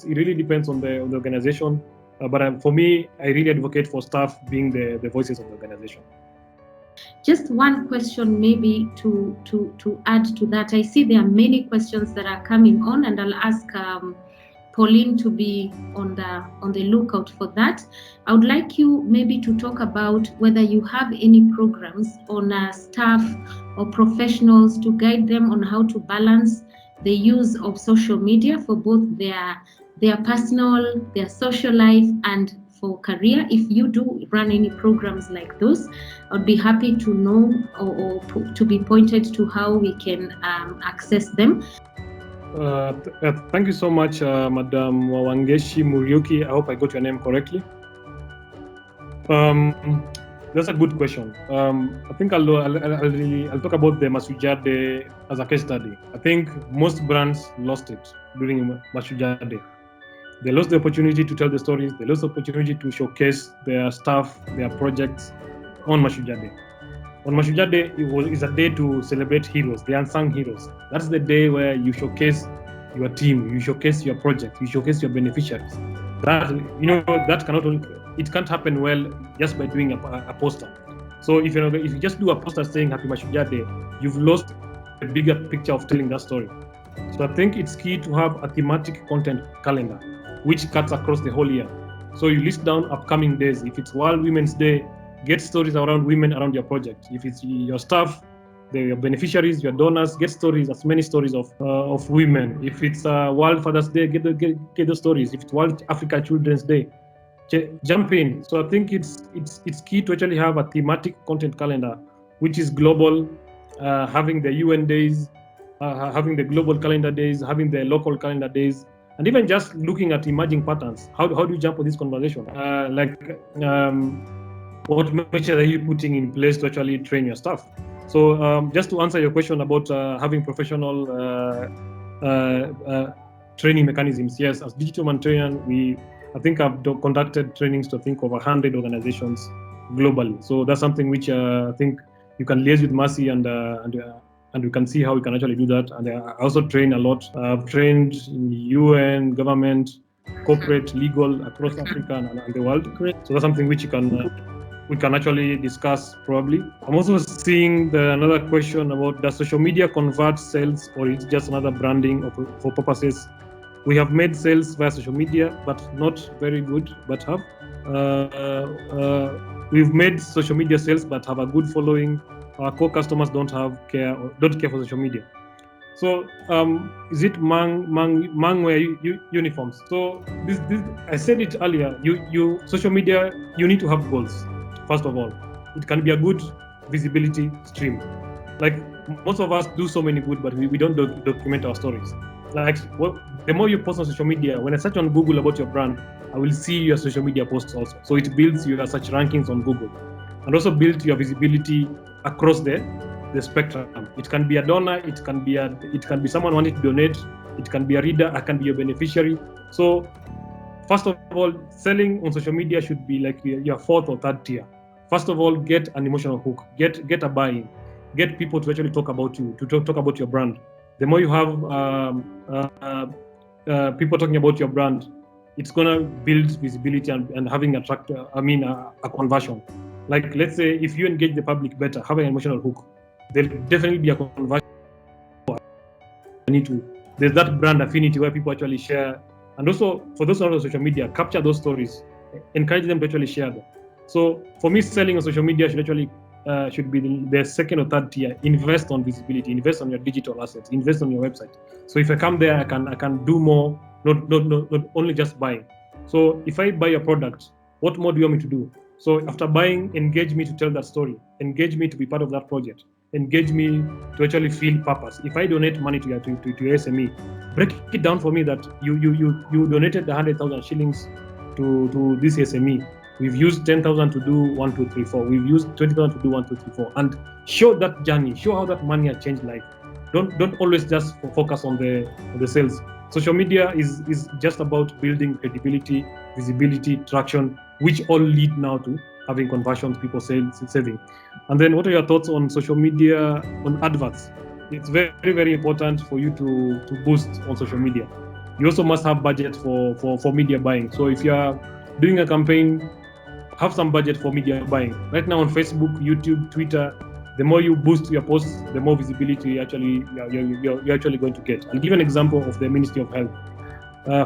Speaker 3: really depends on the organization. But for me, I really advocate for staff being the voices of the organization.
Speaker 4: Just one question maybe to add to that. I see there are many questions that are coming on, and I'll ask Pauline to be on the lookout for that. I would like you maybe to talk about whether you have any programs on staff or professionals to guide them on how to balance the use of social media for both their personal, their social life, and for career. If you do run any programs like those, I'd be happy to know or to be pointed to how we can access them.
Speaker 3: Thank you so much, Madam Wawangeshi Muriuki. I hope I got your name correctly. That's a good question. I think I'll talk about the Masujade as a case study. I think most brands lost it during Masujade. They lost the opportunity to tell the stories. They lost the opportunity to showcase their staff, their projects on Masujade. On Masujade, it's a day to celebrate heroes, the unsung heroes. That's the day where you showcase your team, you showcase your project, you showcase your beneficiaries. That cannot it can't happen well just by doing a poster. So if you just do a poster saying Happy Mashujaa Day, you've lost the bigger picture of telling that story. So I think it's key to have a thematic content calendar, which cuts across the whole year. So you list down upcoming days. If it's World Women's Day, get stories around women around your project. If it's your staff, your beneficiaries, your donors, get stories, as many stories of women. If it's World Father's Day, get those stories. If it's World Africa Children's Day, jump in. So I think it's key to actually have a thematic content calendar, which is global, having the UN days, having the global calendar days, having the local calendar days, and even just looking at emerging patterns. How do you jump on this conversation? What measures are you putting in place to actually train your staff? So just to answer your question about having professional training mechanisms, yes, as digital humanitarian, I think I've conducted trainings to think of 100 organizations globally. So that's something which I think you can liaise with Mercy and we can see how we can actually do that. And I also train a lot. I've trained in UN, government, corporate, legal across Africa and the world. So that's something which we can actually discuss probably. I'm also seeing another question about, does social media convert sales, or is it just another branding for purposes? We have made sales via social media, but not very good, but have. We've made social media sales, but have a good following. Our core customers don't care for social media. So is it man wear uniforms? So this I said it earlier. You social media, you need to have goals. First of all, it can be a good visibility stream. Like most of us do so many good, but we don't document our stories. Like the more you post on social media, when I search on Google about your brand, I will see your social media posts also. So it builds your search rankings on Google, and also builds your visibility across the spectrum. It can be a donor, it can be someone wanting to donate, it can be a reader, it can be a beneficiary. So first of all, selling on social media should be like your fourth or third tier. First of all, get an emotional hook, get a buy-in, get people to actually talk about you, to talk about your brand. The more you have people talking about your brand, it's gonna build visibility and having a conversion. Like let's say if you engage the public better, having an emotional hook, there'll definitely be a conversion. There's that brand affinity where people actually share, and also for those on social media, capture those stories, encourage them to actually share them. So for me, selling on social media should be the second or third tier. Invest on visibility, invest on your digital assets, invest on your website. So if I come there, I can do more, not only just buying. So if I buy a product, what more do you want me to do? So after buying, engage me to tell that story, engage me to be part of that project, engage me to actually feel purpose. If I donate money to your SME, break it down for me that you donated 100,000 shillings to this SME. We've used 10,000 to do 1, 2, 3, 4. We've used 20,000 to do 1, 2, 3, 4. And show that journey, show how that money has changed life. Don't always just focus on the sales. Social media is just about building credibility, visibility, traction, which all lead now to having conversions, people saving. And then what are your thoughts on social media, on adverts? It's very, very important for you to boost on social media. You also must have budget for media buying. So if you are doing a campaign, have some budget for media buying. Right now on Facebook, YouTube, Twitter, the more you boost your posts, the more visibility you're actually going to get. I'll give an example of the Ministry of Health.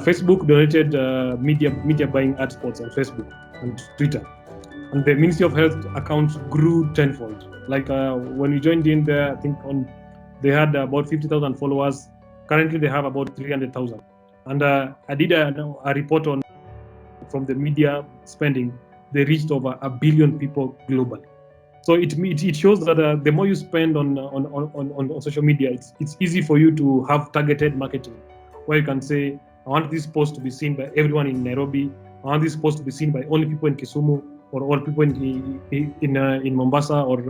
Speaker 3: Facebook donated media buying ad spots on Facebook and Twitter, and the Ministry of Health account grew tenfold. Like when we joined in there, I think they had about 50,000 followers. Currently, they have about 300,000. And I did a report from the media spending. They reached over 1 billion people globally. So it shows that the more you spend on social media, it's easy for you to have targeted marketing, where you can say, I want this post to be seen by everyone in Nairobi. I want this post to be seen by only people in Kisumu, or all people in Mombasa or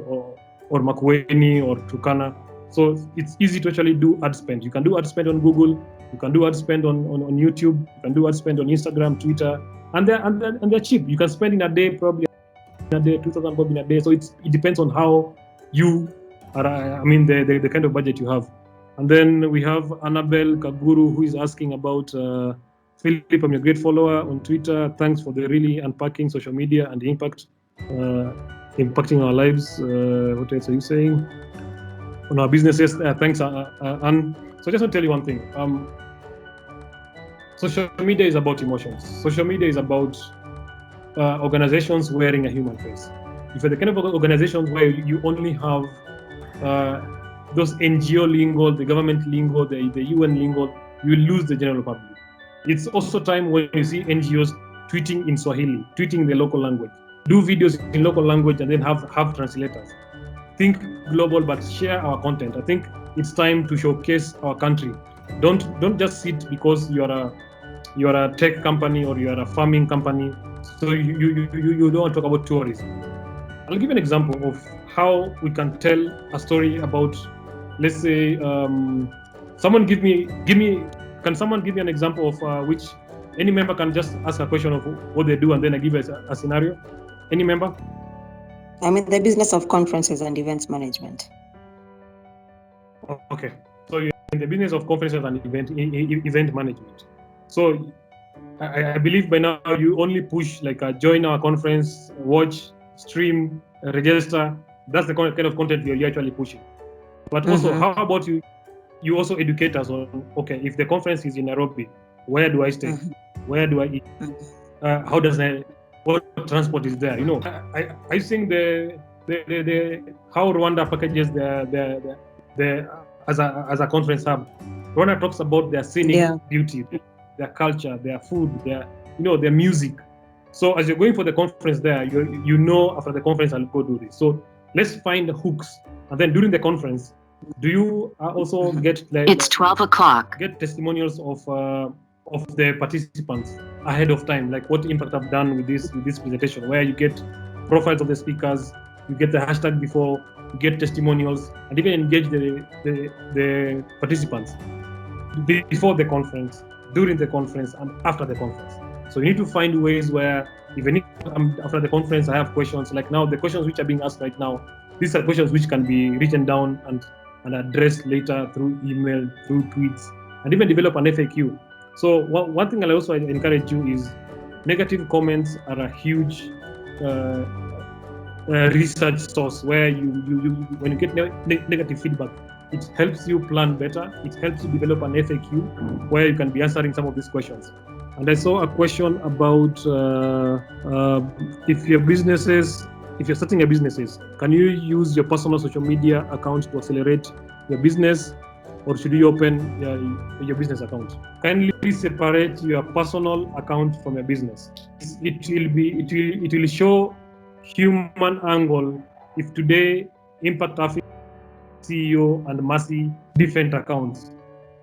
Speaker 3: Makueni or Turkana. So it's easy to actually do ad spend. You can do ad spend on Google. You can do ad spend on YouTube. You can do ad spend on Instagram, Twitter, and they're cheap. You can spend in a day probably. A day, 2,000 bob in a day. So it depends on how you are, the kind of budget you have. And then we have Annabelle Kaguru, who is asking about Philip, I'm a great follower on Twitter. Thanks for the really unpacking social media and the impact impacting our lives. What else are you saying? On our businesses. Thanks, Anne. So I just want to tell you one thing. Social media is about emotions. Social media is about organizations wearing a human face. If you're the kind of organizations where you only have those NGO lingo, the government lingo, the UN lingo, you will lose the general public. It's also time when you see NGOs tweeting in Swahili, tweeting in the local language, do videos in local language, and then have translators. Think global, but share our content. I think it's time to showcase our country. Don't just sit because you are a tech company or you are a farming company. So you don't want to talk about tourism. I'll give you an example of how we can tell a story about, let's say, someone can someone give me an example of which any member can just ask a question of what they do and then I give a scenario? Any member?
Speaker 2: I'm in the business of conferences and events management.
Speaker 3: Okay, so you're in the business of conferences and event management. So I believe by now you only push like join our conference, watch, stream, register. That's the kind of content you're actually pushing. But also, how about you also educate us on, okay, if the conference is in Nairobi, where do I stay? Where do I eat? How does what transport is there? You know, I think the how Rwanda packages the as a conference hub. Rwanda talks about their scenic beauty, their culture, their food, their music. So as you're going for the conference there, you know after the conference I'll go do this. So let's find the hooks, and then during the conference, do you also get
Speaker 5: it's 12 o'clock.
Speaker 3: Get testimonials of the participants ahead of time, like what impact I've done with this presentation, where you get profiles of the speakers, you get the hashtag before, you get testimonials, and even engage the participants before the conference, during the conference, and after the conference. So you need to find ways where even if after the conference I have questions, like now the questions which are being asked right now, these are questions which can be written down and addressed later through email, through tweets, and even develop an FAQ. So one thing I'll also encourage you is negative comments are a huge research source where you when you get negative feedback, it helps you plan better. It helps you develop an FAQ where you can be answering some of these questions. And I saw a question about if you're starting a businesses, can you use your personal social media account to accelerate your business, or should you open your business account? Kindly separate your personal account from your business. It will show human angle. If today Impact Africa CEO and Mercy different accounts,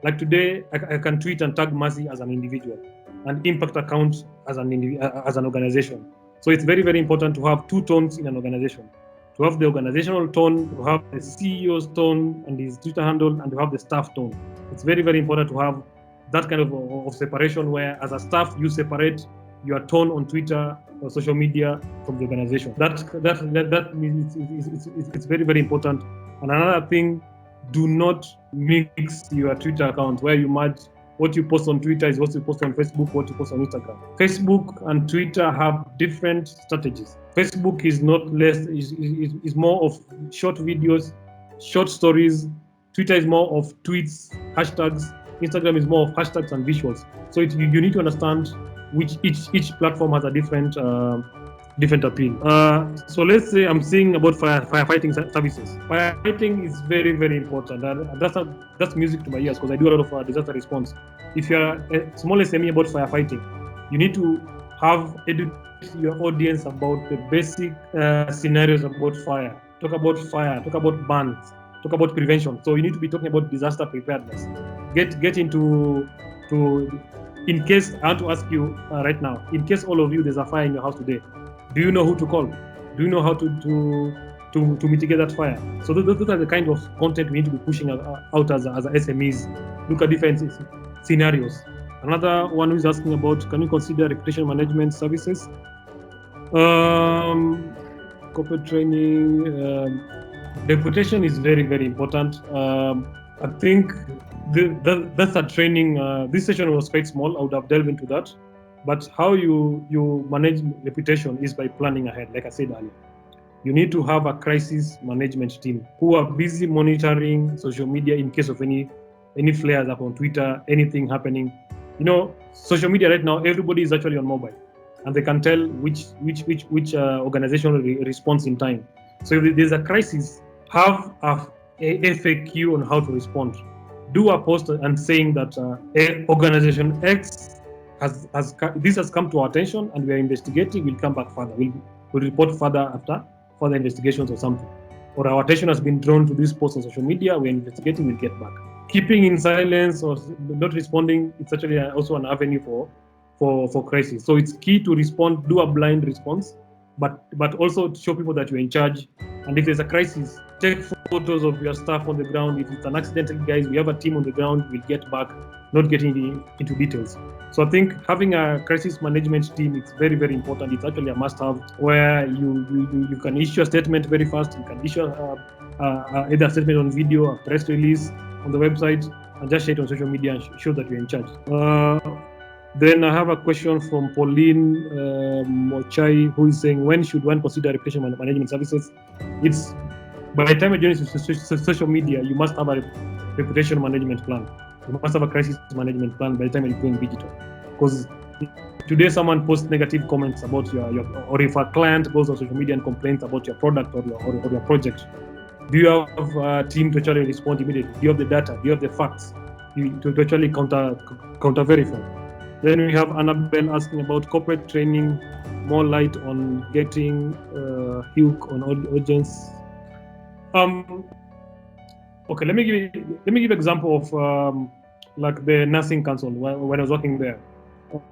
Speaker 3: like today I can tweet and tag Mercy as an individual and Impact account as an organization. So it's very, very important to have two tones in an organization. To have the organizational tone, to have the CEO's tone and his Twitter handle, and to have the staff tone. It's very, very important to have that kind of separation where as a staff you separate your tone on Twitter or social media from the organization. That means it's very, very important. And another thing, do not mix your Twitter account where you merge what you post on Twitter is what you post on Facebook, what you post on Instagram. Facebook and Twitter have different strategies. Facebook is is more of short videos, short stories. Twitter is more of tweets, hashtags. Instagram is more of hashtags and visuals. So you need to understand which each platform has a different appeal. So let's say I'm saying about firefighting services. Firefighting is very, very important. And that's music to my ears because I do a lot of disaster response. If you're a small SME about firefighting, you need to educate your audience about the basic scenarios about fire. Talk about bans, talk about prevention. So you need to be talking about disaster preparedness. Get into in case I want to ask you right now, in case all of you there's a fire in your house today, do you know who to call? Do you know how to mitigate that fire? So those are the kind of content we need to be pushing out as SMEs. Look at different scenarios. Another one who's asking about, can you consider reputation management services? Corporate training. Reputation is very, very important. I think that's a training. This session was quite small. I would have delved into that. But how you manage reputation is by planning ahead, like I said earlier. You need to have a crisis management team who are busy monitoring social media in case of any flares up on Twitter, anything happening. Social media right now, everybody is actually on mobile, and they can tell which organization responds in time. So if there's a crisis, have a FAQ on how to respond. Do a post and saying that organization X this has come to our attention and we are investigating. We'll come back further. We'll report further after further investigations or something. Or our attention has been drawn to this post on social media. We're investigating. We'll get back. Keeping in silence or not responding, it's actually also an avenue for crisis. So it's key to respond, do a blind response, but also to show people that you're in charge. And if there's a crisis, take photos of your staff on the ground. If it's an accident, guys, we have a team on the ground. We'll get back, not getting into details. So I think having a crisis management team is very, very important. It's actually a must-have where you can issue a statement very fast. You can issue either a statement on video, a press release on the website, and just share it on social media and show that you're in charge. Then I have a question from Pauline Mochai, who is saying, when should one consider reputation management services? It's by the time you join social media, you must have a reputation management plan. You must have a crisis management plan by the time you're going digital. Because today someone posts negative comments about your or if a client goes on social media and complains about your product or your project, do you have a team to actually respond immediately? Do you have the data? Do you have the facts to actually counter verify? Then we have Annabelle asking about corporate training, more light on getting hook on audience. Okay, let me give example of like the nursing council when I was working there.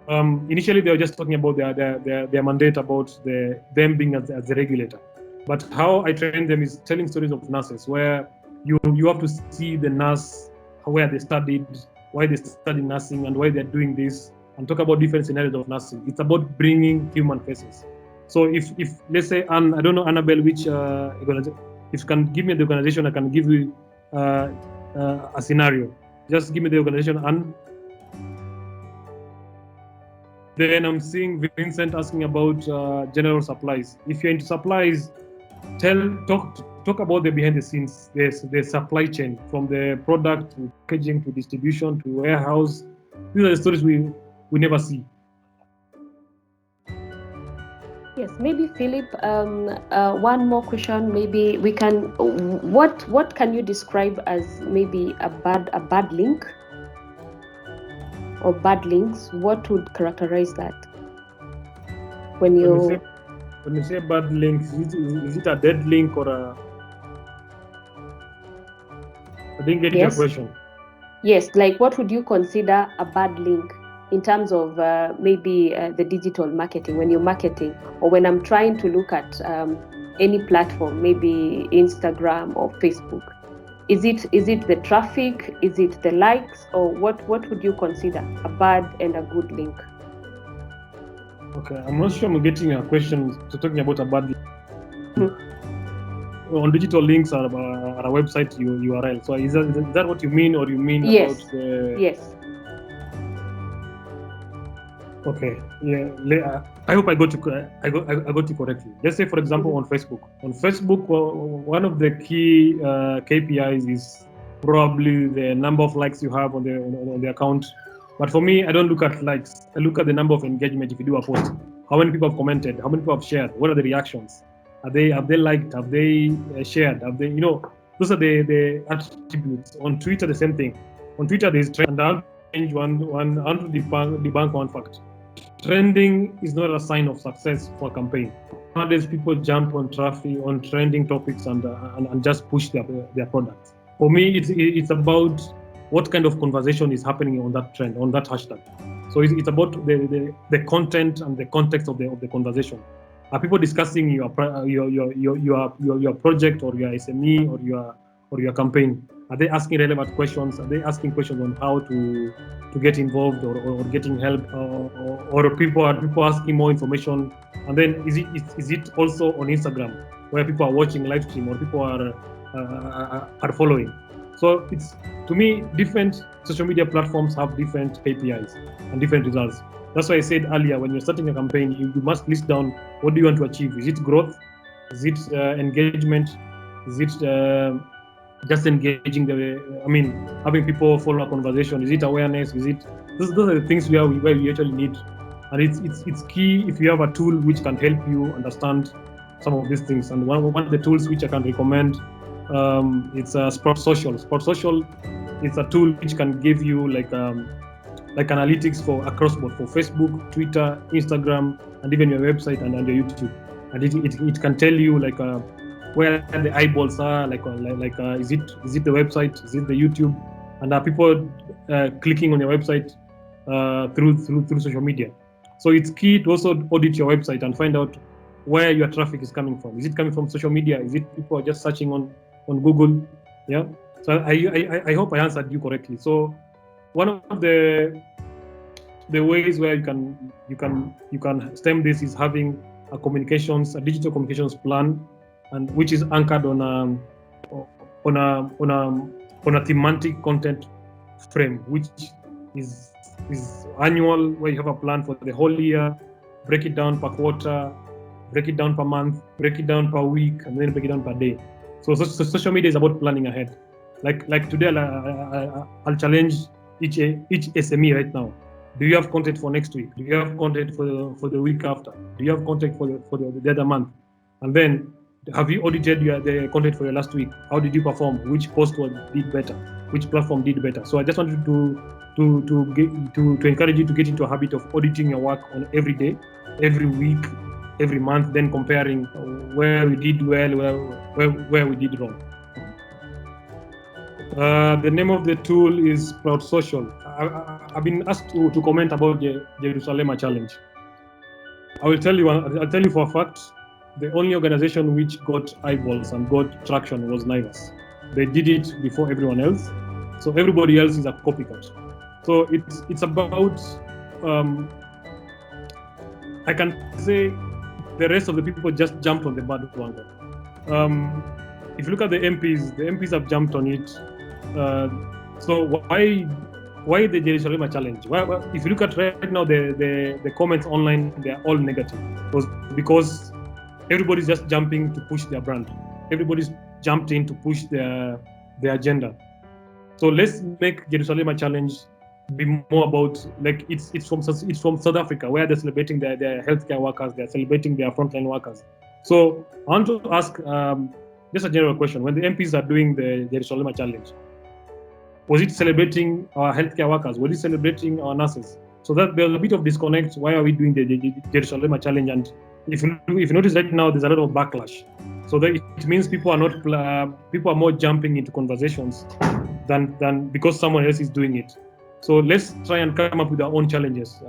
Speaker 3: Initially, they were just talking about their mandate about them being as the regulator. But how I train them is telling stories of nurses where you have to see the nurse, where they studied, why they studied nursing, and why they're doing this, and talk about different scenarios of nursing. It's about bringing human faces. So if let's say, I don't know, Annabelle, which organization, if you can give me the organization, I can give you a scenario. Just give me the organization, and then I'm seeing Vincent asking about general supplies. If you're into supplies, talk about the behind the scenes, the supply chain, from the product to packaging to distribution to warehouse. These are the stories we never see.
Speaker 5: Yes, maybe Philip, one more question. Maybe we can, what can you describe as maybe a bad link or bad links? What would characterize that? When you
Speaker 3: say bad links, is it a dead link or a? I didn't get your question.
Speaker 5: Yes, like what would you consider a bad link in terms of maybe the digital marketing, when you're marketing, or when I'm trying to look at any platform, maybe Instagram or Facebook? Is it the traffic? Is it the likes? Or what would you consider a bad and a good link?
Speaker 3: Okay, I'm not sure I'm getting a question talking about a bad link. Mm-hmm. On digital links are a website URL. So is that what you mean, or you mean about the?
Speaker 5: Yes.
Speaker 3: Okay. Yeah. I hope I got you correctly. Let's say, for example, on Facebook. On Facebook, one of the key KPIs is probably the number of likes you have on the account. But for me, I don't look at likes. I look at the number of engagement. If you do a post, how many people have commented? How many people have shared? What are the reactions? Have they liked? Have they shared? Have they? Those are the attributes. On Twitter, the same thing. On Twitter, there's trend. And I'll change one to debunk one fact. Trending is not a sign of success for a campaign. Nowadays, people jump on trending topics and just push their products. For me, it's about what kind of conversation is happening on that trend, on that hashtag. So it's about the content and the context of the conversation. Are people discussing your project or your SME or your campaign? Are they asking relevant questions? Are they asking questions on how to get involved or getting help? Or people are asking more information? And then is it also on Instagram where people are watching live stream or people are following? So it's, to me, different social media platforms have different KPIs and different results. That's why I said earlier, when you're starting a campaign, you must list down what do you want to achieve. Is it growth? Is it engagement? Is it just engaging having people follow a conversation? Is it awareness? Is it those are the things where we actually need, and it's key if you have a tool which can help you understand some of these things. And one of the tools which I can recommend, it's Sport Social. Sport Social is a tool which can give you like analytics for across board, for Facebook, Twitter, Instagram, and even your website and your YouTube. And it can tell you like where the eyeballs are, is it the website, is it the YouTube, and are people clicking on your website through social media. So it's key to also audit your website and find out where your traffic is coming from. Is it coming from social media? Is it people are just searching on Google? Yeah. So I hope I answered you correctly. So one of the ways where you can stem this is having a digital communications plan, and which is anchored on a thematic content frame, which is annual, where you have a plan for the whole year, break it down per quarter, break it down per month, break it down per week, and then break it down per day. So social media is about planning ahead. Like today, I'll challenge each SME right now. Do you have content for next week? Do you have content for the week after? Do you have content for the other month? And then, have you audited the content for your last week? How did you perform? Which post did better? Which platform did better? So I just wanted to encourage you to get into a habit of auditing your work on every day, every week, every month, then comparing where we did well, where we did wrong. The name of the tool is Proud Social. I've been asked to comment about the Jerusalem Challenge. I'll tell you for a fact, the only organization which got eyeballs and got traction was Naivas. They did it before everyone else, so everybody else is a copycat. So it's about I can say the rest of the people just jumped on the bandwagon. If you look at the MPs have jumped on it. So why the Jerusalem Challenge? Well, if you look at right now, the comments online, they are all negative. It was because everybody's just jumping to push their brand. Everybody's jumped in to push their agenda. So let's make Jerusalem Challenge be more about, like, it's from South Africa, where they're celebrating their healthcare workers, they're celebrating their frontline workers. So I want to ask just a general question: when the MPs are doing the Jerusalem Challenge, was it celebrating our healthcare workers? Was it celebrating our nurses? So that there's a bit of disconnect. Why are we doing the Jerusalem Challenge? And if you notice right now, there's a lot of backlash. So that it means people are more jumping into conversations than because someone else is doing it. So let's try and come up with our own challenges.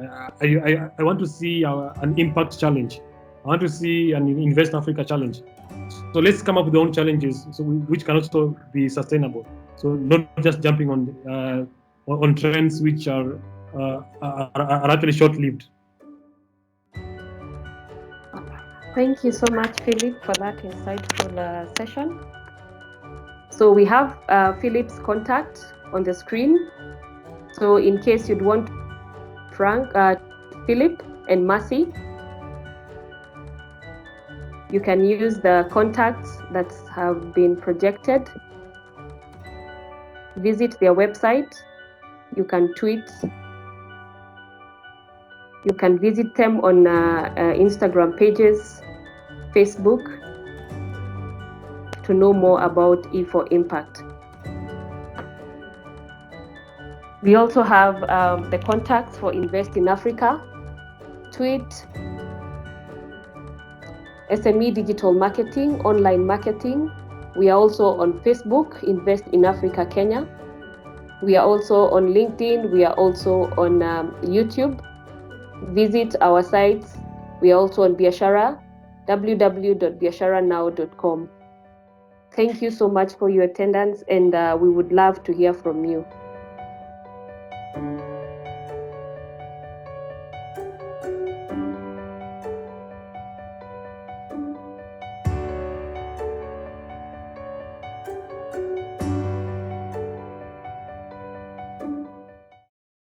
Speaker 3: I want to see an impact challenge. I want to see an Invest Africa challenge. So let's come up with our own challenges, which can also be sustainable. So not just jumping on trends which are actually short-lived.
Speaker 5: Thank you so much, Philip, for that insightful session. So we have Philip's contact on the screen. So in case you'd want Philip and Mercy, you can use the contacts that have been projected. Visit their website. You can tweet. You can visit them on Instagram pages, Facebook, to know more about E4Impact. We also have the contacts for Invest in Africa, Tweet, SME Digital Marketing, Online Marketing. We are also on Facebook, Invest in Africa Kenya. We are also on LinkedIn. We are also on YouTube. Visit our sites. We are also on Biashara, www.biasharanow.com. Thank you so much for your attendance, and we would love to hear from you.